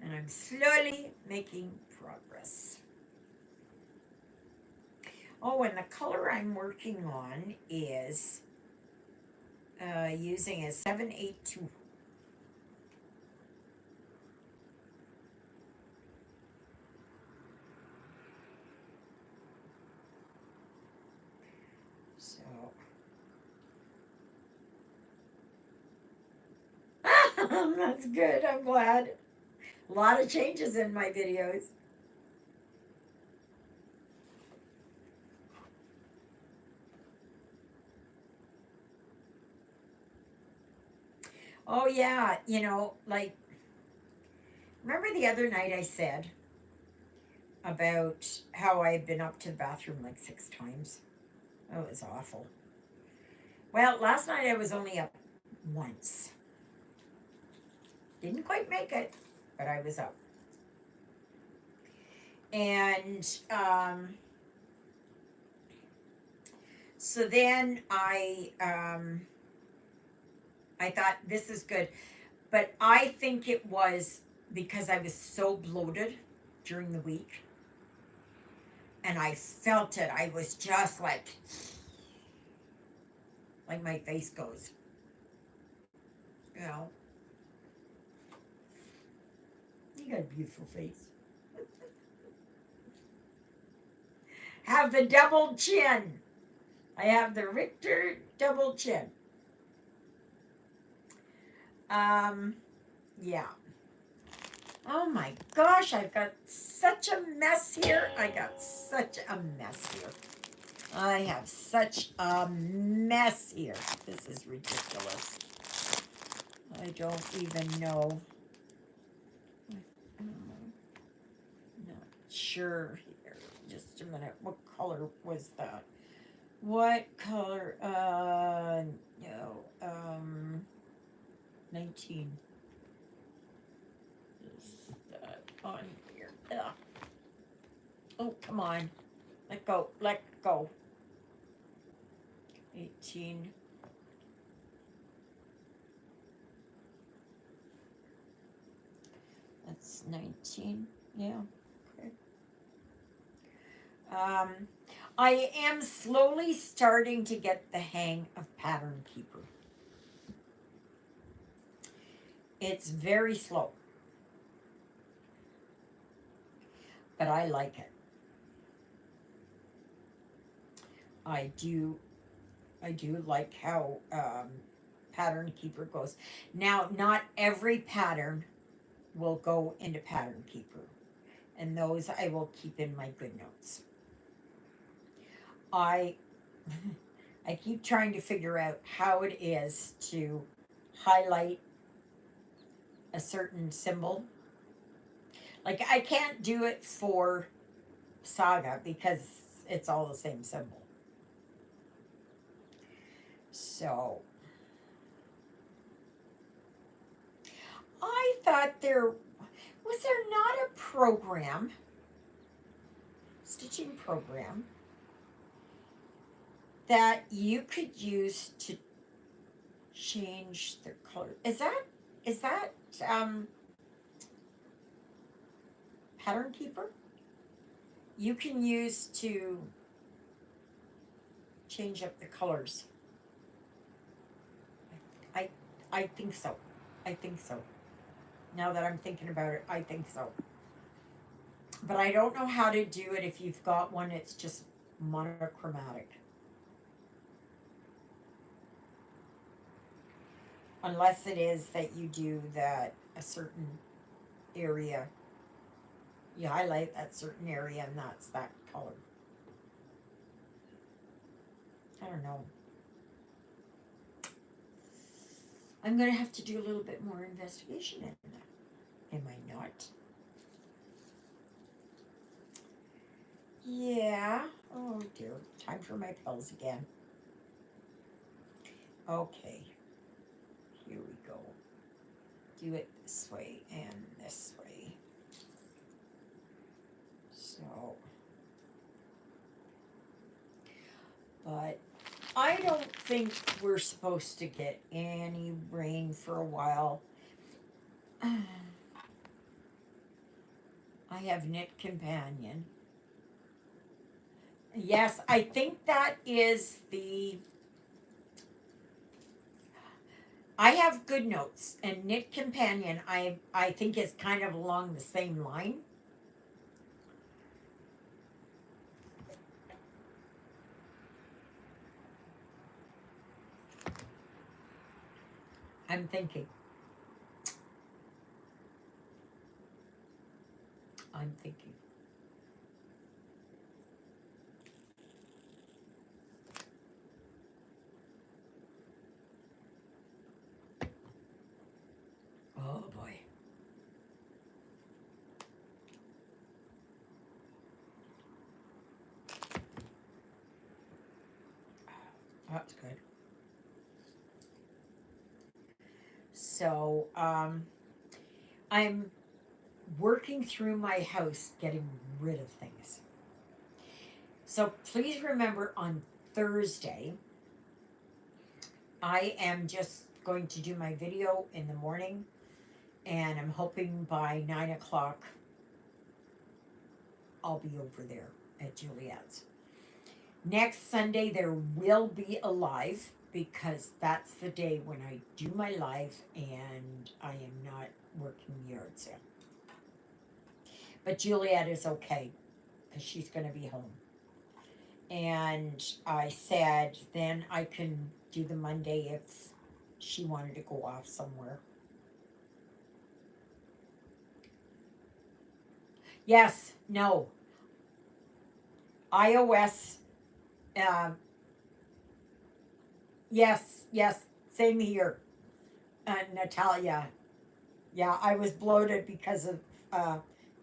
And I'm slowly making progress. Oh, and the color I'm working on is using a 782. So, that's good. I'm glad. A lot of changes in my videos. Oh, yeah. Like, remember the other night I said about how I'd been up to the bathroom like 6 times? That was awful. Well, last night I was only up once. Didn't quite make it, but I was up. And so then I thought this is good, but I think it was because I was so bloated during the week, and I felt it. I was just like my face goes, you know. You got a beautiful face. Have the double chin. I have the Richter double chin. Yeah. Oh my gosh, I've got such a mess here. I got such a mess here. I have such a mess here. This is ridiculous. I don't even know. Not sure here. Just a minute. What color was that? What color? No. 19. Is that on here? Ugh. Oh, come on. Let go. Let go. 18. That's 19. Yeah. Okay. I am slowly starting to get the hang of Pattern Keeper. It's very slow, but I like it. I do like how Pattern Keeper goes. Now, not every pattern will go into Pattern Keeper, and those I will keep in my good notes. I keep trying to figure out how it is to highlight a certain symbol. Like I can't do it for Saga because it's all the same symbol. So I thought there not a program, stitching program, that you could use to change the color. Is that Pattern Keeper? You can use to change up the colors. I think so. I think so. Now that I'm thinking about it, I think so. But I don't know how to do it if you've got one that's just monochromatic. Unless it is that you do that a certain area. You highlight that certain area and that's that color. I don't know. I'm going to have to do a little bit more investigation in that. Am I not? Yeah. Oh dear. Time for my pills again. Okay. Here we go. Do it this way and this way. So. But I don't think we're supposed to get any rain for a while. I have Knit Companion. Yes, I think that is the... I have Good Notes, and Knit Companion I think is kind of along the same line. I'm thinking. Oh boy. That's good. So, I'm working through my house getting rid of things. So please remember on Thursday, I am just going to do my video in the morning, and I'm hoping by 9 o'clock I'll be over there. at Juliet's. Next Sunday, there will be a live because that's the day when I do my live and I am not working yard sale. But Juliet is okay because she's going to be home. And I said then I can do the Monday if she wanted to go off somewhere. Yes, no. iOS, uh, yes, same here. Natalia, yeah, I was bloated because of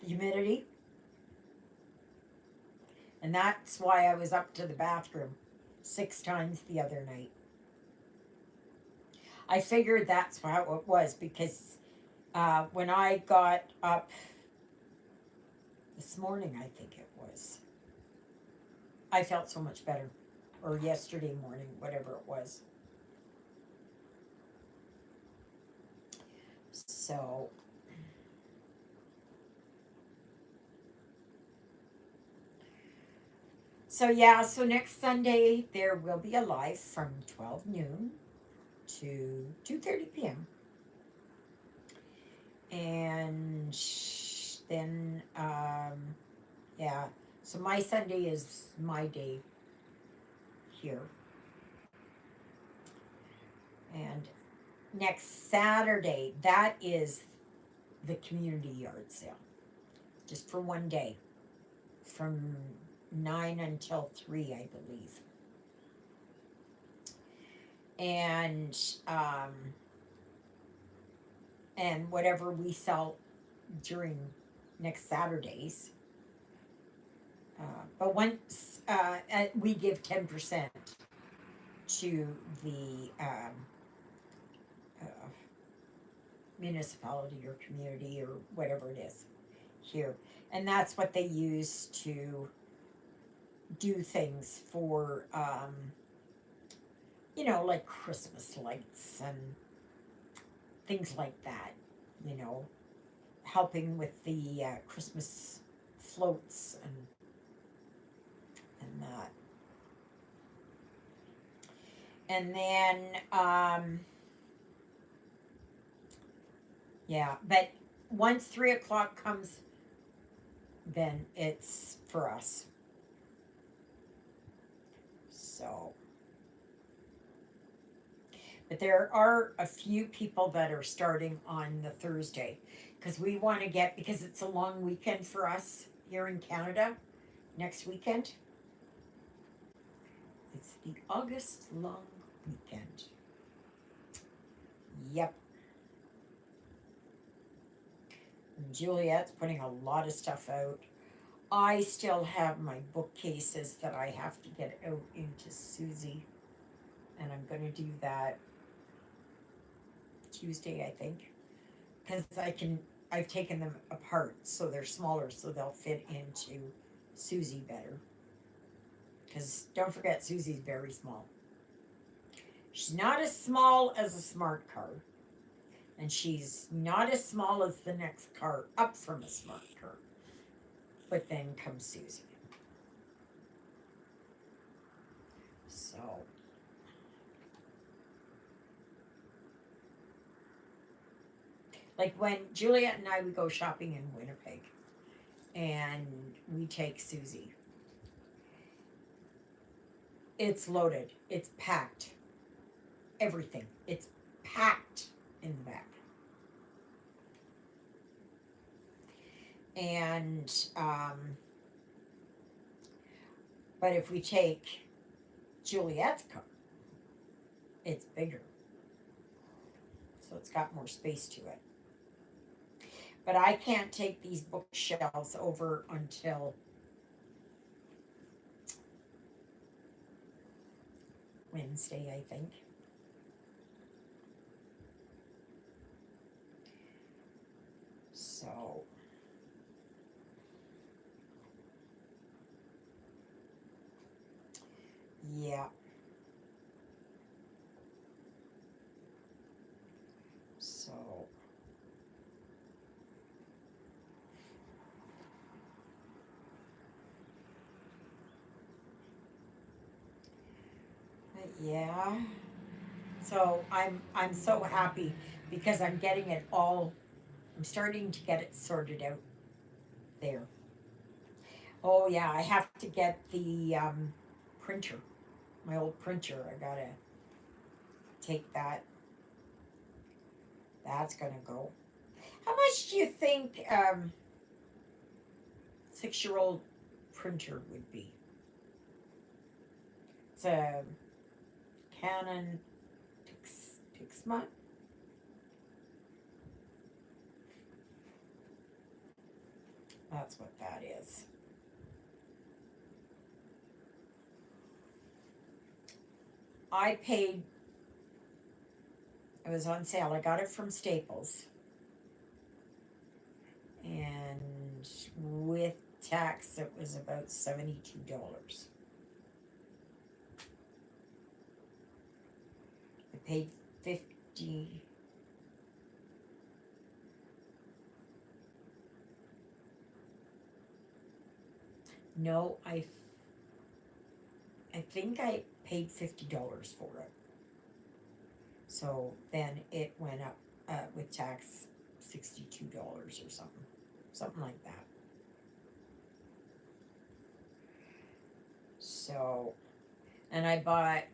the humidity, and that's why I was up to the bathroom 6 times the other night. I figured that's how it was because when I got up this morning, I think it was, I felt so much better. Or yesterday morning, whatever it was. So, so next Sunday there will be a live from 12 noon to 2:30 p.m. And then, yeah, so my Sunday is my day here. And next Saturday, that is the community yard sale, just for one day, from 9 until 3, I believe. And and whatever we sell during next Saturdays. But once we give 10% to the uh, municipality or community or whatever it is here, and that's what they use to do things for, like Christmas lights and things like that. You know, helping with the Christmas floats and that. And then, yeah, but once 3 o'clock comes, then it's for us. So, but there are a few people that are starting on the Thursday because we want to get, because it's a long weekend for us here in Canada next weekend. It's the August long weekend. Yep. And Juliet's putting a lot of stuff out. I still have my bookcases that I have to get out into Susie, and I'm going to do that Tuesday, I think, because I've taken them apart so they're smaller so they'll fit into Susie better. Because don't forget, Susie's very small. She's not as small as a smart car, and she's not as small as the next car up from a smart car. But then comes Susie. So, like when Juliet and I would go shopping in Winnipeg, and we take Susie. It's loaded. It's packed. Everything. It's packed in the back. And but if we take Juliet's car, it's bigger. So it's got more space to it. But I can't take these bookshelves over until Wednesday, I think. So, yeah. So, Yeah. So I'm so happy because I'm getting it all. I'm starting to get it sorted out there. Oh yeah, I have to get the printer, my old printer. I gotta take that. That's gonna go. How much do you think 6-year-old printer would be? It's a Canon Pixma. That's what that is. I paid. It was on sale. I got it from Staples, and with tax, it was about $72. I paid 50. No, I think I paid $50 for it. So then it went up with tax $62 or something like that. So, and I bought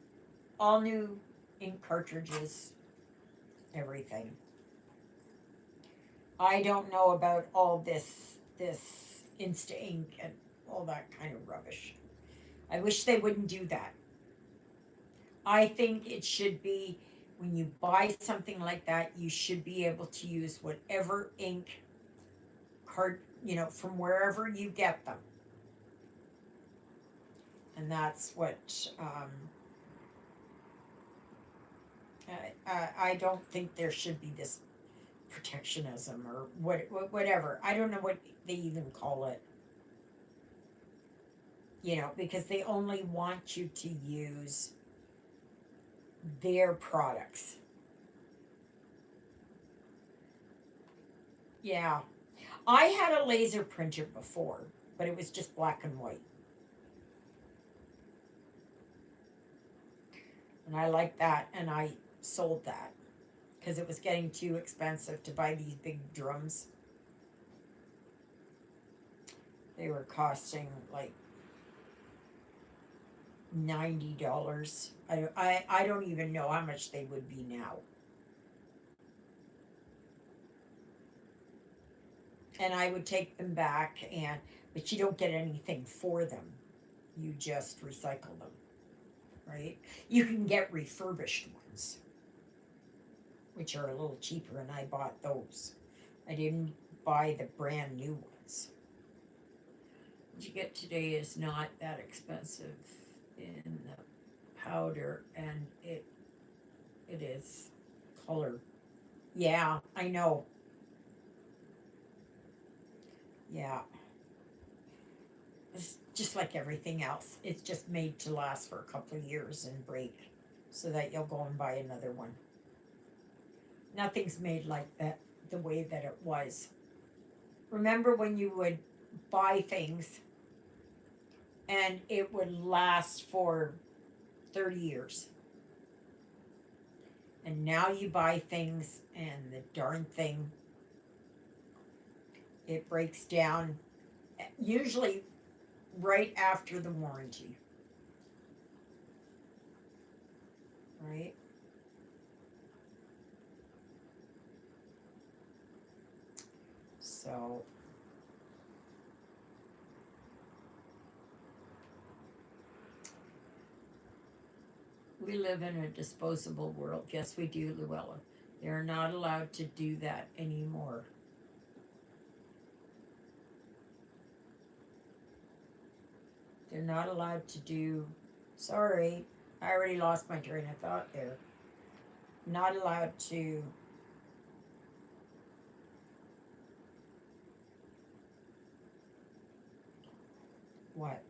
all new ink cartridges, everything. I don't know about all this Insta ink and all that kind of rubbish. I wish they wouldn't do that. I think it should be when you buy something like that, you should be able to use whatever ink cart, from wherever you get them. And that's what I don't think there should be this protectionism or whatever. I don't know what they even call it. Because they only want you to use their products. Yeah. I had a laser printer before, but it was just black and white. And I liked that, and I sold that because it was getting too expensive to buy these big drums. They were costing like $90. I don't even know how much they would be now. And I would take them back, but you don't get anything for them. You just recycle them, right? You can get refurbished ones, which are a little cheaper, and I bought those. I didn't buy the brand new ones. What you get today is not that expensive in the powder, and it is color. Yeah, I know. Yeah, it's just like everything else. It's just made to last for a couple of years and break, so that you'll go and buy another one. Nothing's made like that the way that it was. Remember when you would buy things and it would last for 30 years? And now you buy things and the darn thing, it breaks down usually right after the warranty, right? So we live in a disposable world. Yes, we do, Luella. They're not allowed to do that anymore. They're not allowed to do. Sorry, I already lost my train of thought there. Not allowed to. What?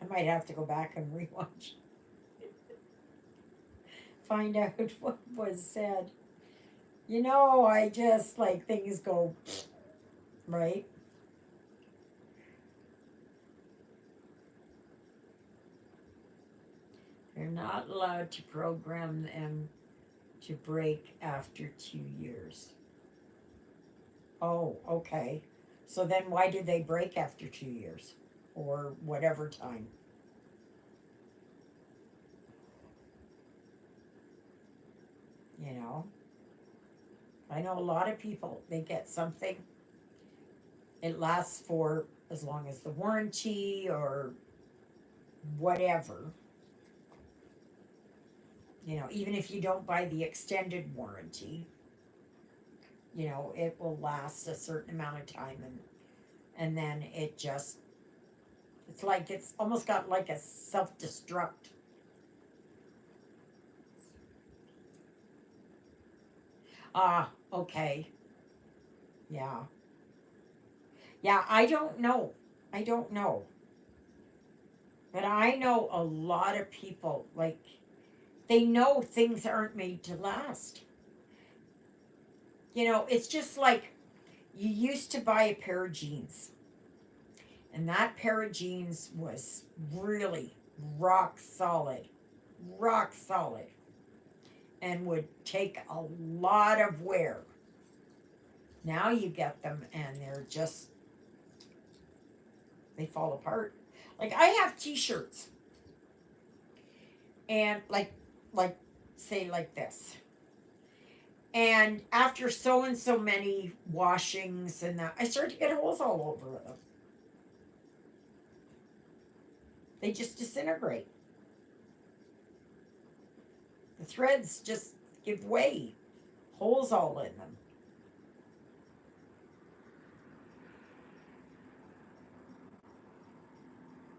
I might have to go back and rewatch. Find out what was said. I just like things go right. You're not allowed to program them to break after 2 years. Oh, okay. So then why do they break after 2 years? Or whatever time? You know? I know a lot of people, they get something, it lasts for as long as the warranty or whatever. You know, even if you don't buy the extended warranty, you know, it will last a certain amount of time, and then it just, it's like it's almost got like a self-destruct. Ah, okay. Yeah. Yeah, I don't know. I don't know. But I know a lot of people, like, they know things aren't made to last. You know, it's just like you used to buy a pair of jeans, and that pair of jeans was really rock solid, rock solid, and would take a lot of wear. Now you get them and they're just, they fall apart. Like I have t-shirts and like say like this. And after so and so many washings and that, I started to get holes all over them. They just disintegrate. The threads just give way, holes all in them.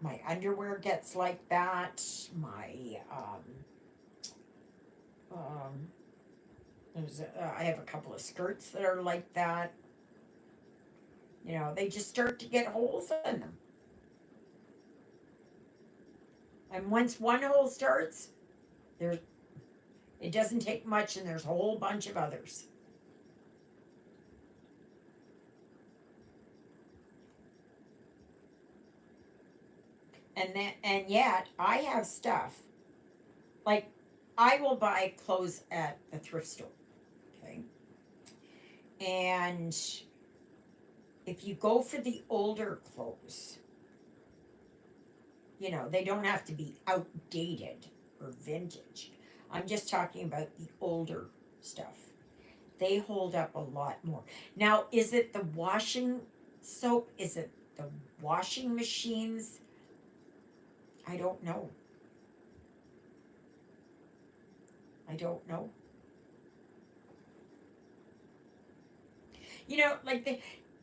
My underwear gets like that. My um, I have a couple of skirts that are like that. You know, they just start to get holes in them. And once one hole starts, there's it doesn't take much, and there's a whole bunch of others. And yet I have stuff like I will buy clothes at the thrift store, okay? And if you go for the older clothes, you know, they don't have to be outdated or vintage. I'm just talking about the older stuff. They hold up a lot more. Now, is it the washing soap? Is it the washing machines? I don't know. I don't know. You know, like the,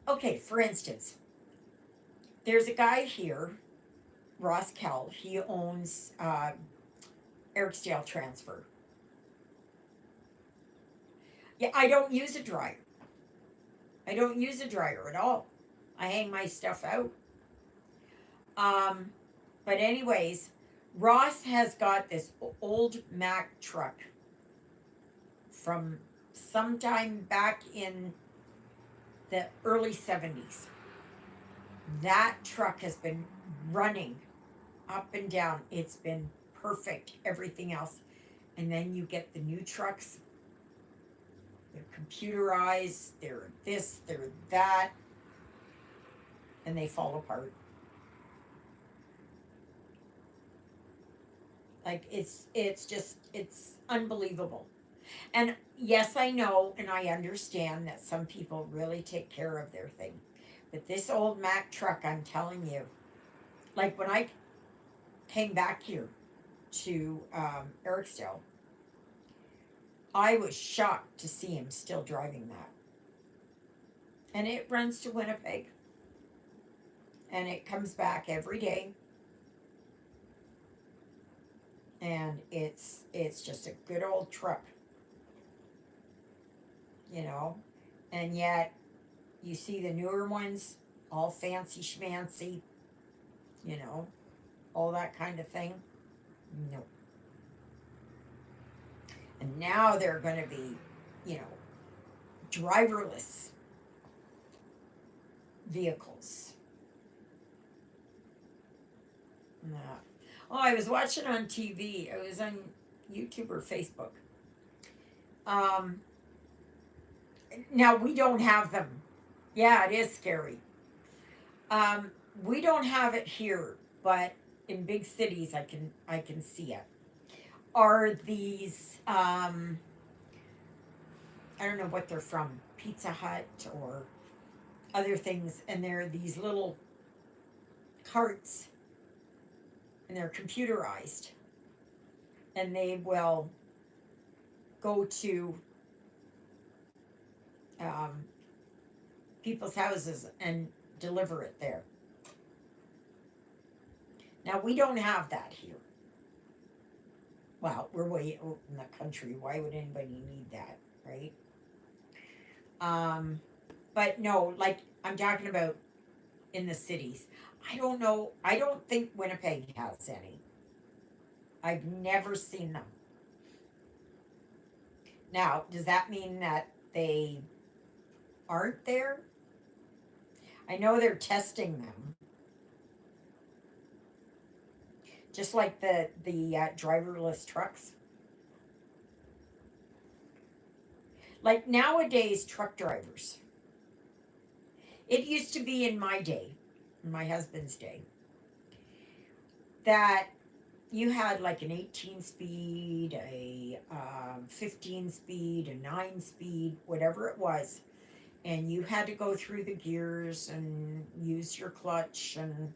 okay, for instance, there's a guy here, Ross Kell. He owns Ericsdale Transfer. Yeah, I don't use a dryer. I don't use a dryer at all. I hang my stuff out. Um, but anyways, Ross has got this old Mack truck from sometime back in the early 70s. That truck has been running up and down. It's been perfect, everything else. And then you get the new trucks. They're computerized, they're this, they're that, and they fall apart. Like it's just it's unbelievable. And yes, I know and I understand that some people really take care of their thing. But this old Mack truck, I'm telling you, like when I came back here to Ericsdale, I was shocked to see him still driving that. And it runs to Winnipeg. And it comes back every day. And it's just a good old truck, you know. And yet you see the newer ones, all fancy schmancy, you know, all that kind of thing. No. And now they're going to be, you know, driverless vehicles. Yeah. Oh, I was watching on TV. It was on YouTube or Facebook. Um, Now we don't have them. Yeah, it is scary. Um, we don't have it here, but in big cities, I can see it. Are these I don't know what they're from, Pizza Hut or other things, and they're these little carts, and they're computerized, and they will go to um, people's houses and deliver it there. Now we don't have that here. Well, we're way out in the country. Why would anybody need that, right? Um, but no, like I'm talking about in the cities. I don't know. I don't think Winnipeg has any. I've never seen them. Now, does that mean that they aren't there? I know they're testing them, just like the driverless trucks. Like nowadays, truck drivers. It used to be in my day, in my husband's day, that you had like an 18 speed, a 15 speed, a 9 speed, whatever it was, and you had to go through the gears and use your clutch and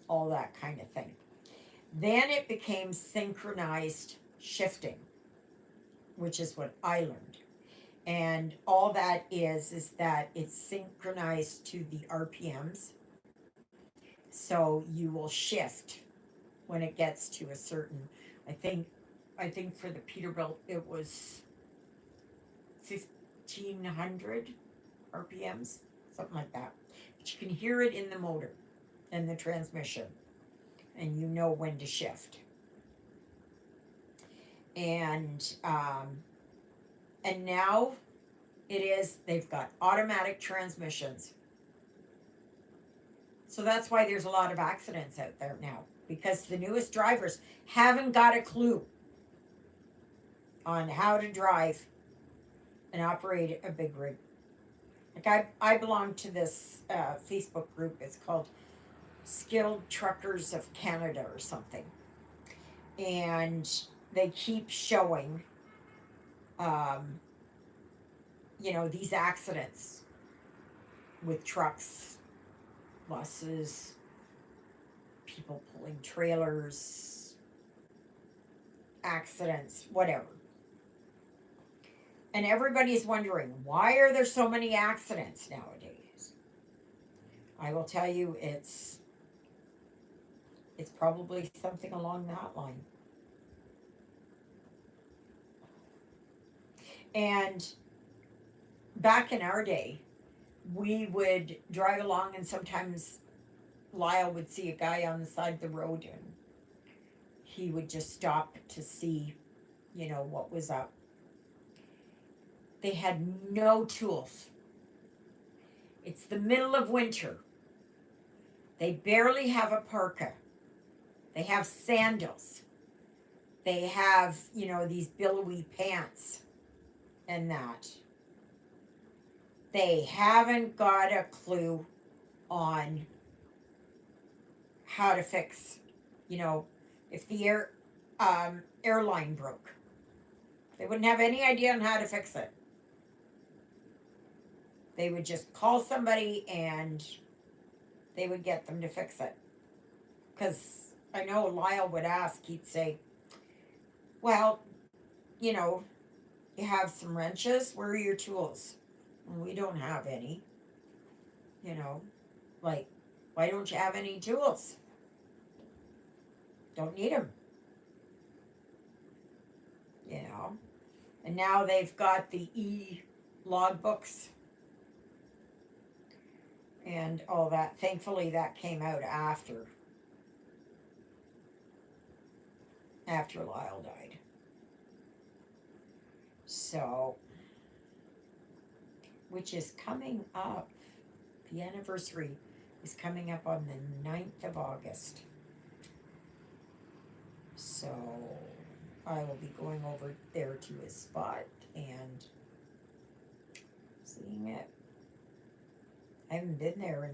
all that kind of thing. Then it became synchronized shifting, which is what I learned. And all that is that it's synchronized to the RPMs. So you will shift when it gets to a certain, I think I think for the Peterbilt it was 1500 RPMs, something like that. But you can hear it in the motor and the transmission, and you know when to shift. And and now they've got automatic transmissions. So that's why there's a lot of accidents out there now, because the newest drivers haven't got a clue on how to drive and operate a big rig. Like I belong to this Facebook group. It's called Skilled Truckers of Canada or something. And they keep showing, um, these accidents with trucks, buses, people pulling trailers, accidents, whatever. And everybody's wondering, why are there so many accidents nowadays? I will tell you, it's probably something along that line. And back in our day, we would drive along, and sometimes Lyle would see a guy on the side of the road, and he would just stop to see, what was up. They had no tools. It's the middle of winter. They barely have a parka. They have sandals. They have, these billowy pants and that. They haven't got a clue on how to fix, if the airline broke. They wouldn't have any idea on how to fix it. They would just call somebody and they would get them to fix it. Because I know Lyle would ask, he'd say, well, you know, you have some wrenches, where are your tools? And we don't have any, you know, like, why don't you have any tools? Don't need them, you know. And now they've got the logbooks and all that. Thankfully, that came out after Lyle died. So, which is coming up, the anniversary is coming up on the 9th of August. So I will be going over there to his spot and seeing it. I haven't been there in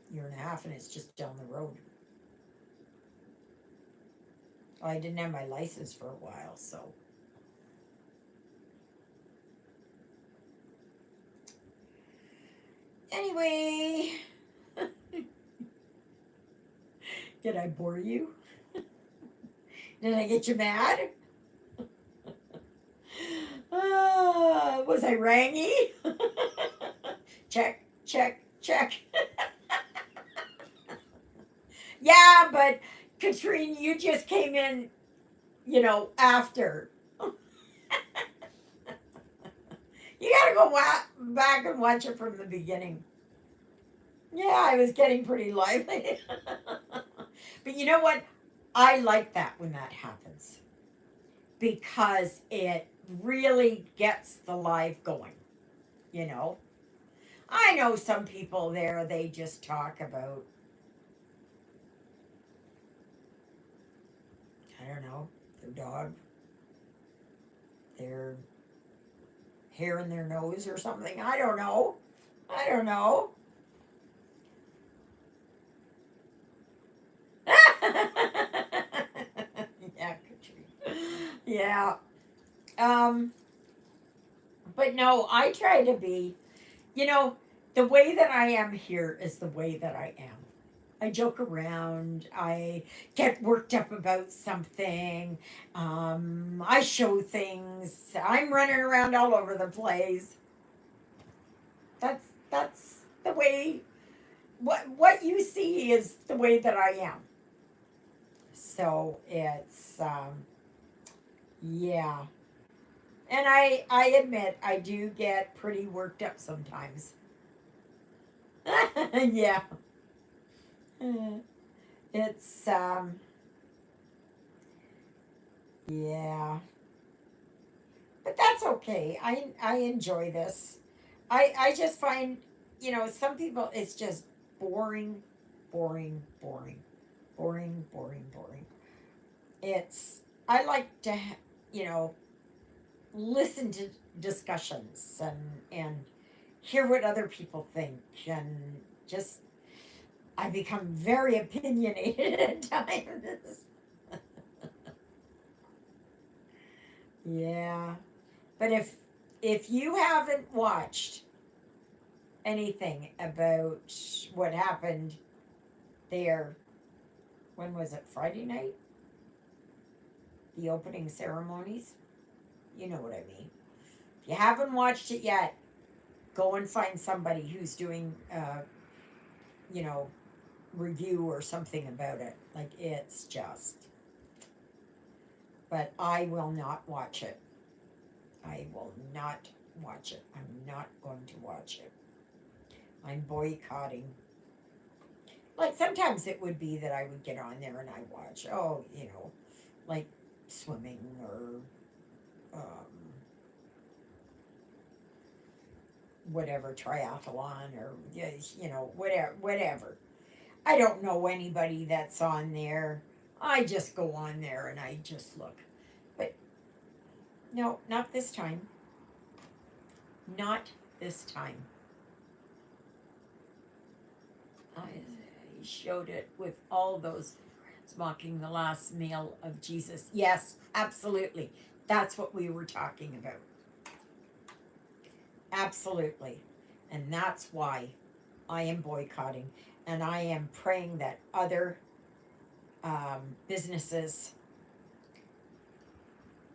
a year and a half, and it's just down the road. I didn't have my license for a while, so. Anyway, did I bore you? Did I get you mad? Was I rangy? Check, check, check. Yeah, but Katrine, you just came in, after. You gotta go back and watch it from the beginning. Yeah, I was getting pretty lively. But you know what? I like that when that happens because it really gets the live going, you know? I know some people there, they just talk about, I don't know, their dog, their hair in their nose or something. I don't know. I don't know. Yeah, Katrina. Yeah. Um, but no, I try to be, you know, the way that I am here is the way that I am. I joke around. I get worked up about something. I show things. I'm running around all over the place. That's the way. What you see is the way that I am. So it's yeah. And I admit I do get pretty worked up sometimes. Yeah. Uh, It's yeah. But that's okay. I enjoy this. I just find, some people it's just boring, boring, boring, boring, boring, boring. It's I like to listen to discussions and hear what other people think and just I become very opinionated at times. Yeah. But if you haven't watched anything about what happened there, when was it? Friday night? The opening ceremonies? You know what I mean. If you haven't watched it yet, go and find somebody who's doing you know, review or something about it. Like it's just but I will not watch it. I will not watch it. I'm not going to watch it. I'm boycotting. Like sometimes it would be that I would get on there and I watch, like swimming or whatever triathlon or whatever. I don't know anybody that's on there. I just go on there and I just look. But no, not this time. Not this time. I showed it with all those mocking the last meal of Jesus. Yes, absolutely. That's what we were talking about. Absolutely. And that's why I am boycotting. And I am praying that other businesses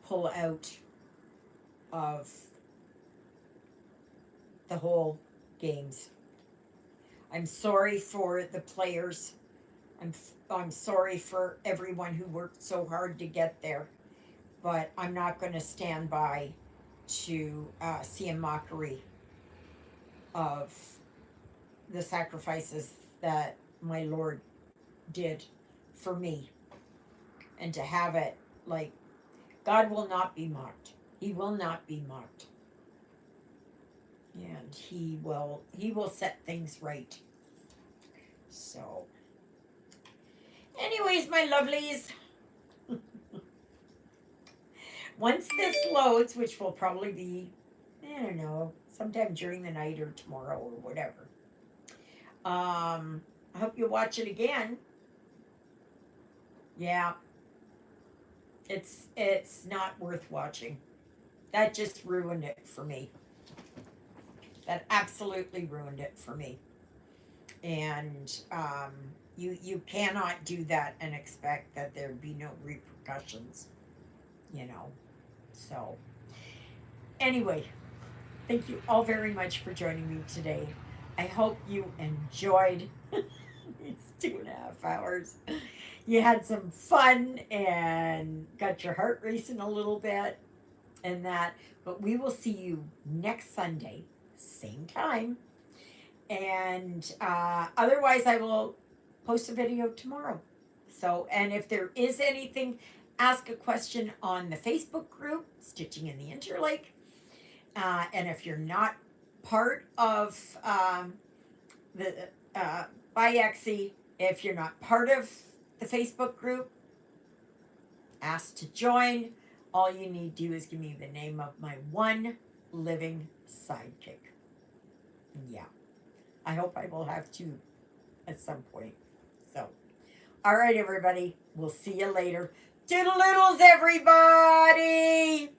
pull out of the whole games. I'm sorry for the players. I'm sorry for everyone who worked so hard to get there. But I'm not going to stand by to see a mockery of the sacrifices that my Lord did for me. And to have it like, God will not be mocked. He will not be mocked. And he will set things right. So anyways, my lovelies, Once this loads, which will probably be, I don't know, sometime during the night or tomorrow or whatever. I hope you watch it again. Yeah, it's not worth watching. That just ruined it for me. That absolutely ruined it for me. And you cannot do that and expect that there be no repercussions. You know. So anyway, thank you all very much for joining me today. I hope you enjoyed these 2.5 hours. You had some fun and got your heart racing a little bit and that. But we will see you next Sunday, same time. And otherwise, I will post a video tomorrow. So, and if there is anything, ask a question on the Facebook group, Stitching in the Interlake. And if you're not part of the BIAXI, if you're not part of the Facebook group, ask to join. All you need to do is give me the name of my one living sidekick. Yeah. I hope I will have two at some point. So, all right, everybody. We'll see you later. Toodle-oodles, everybody!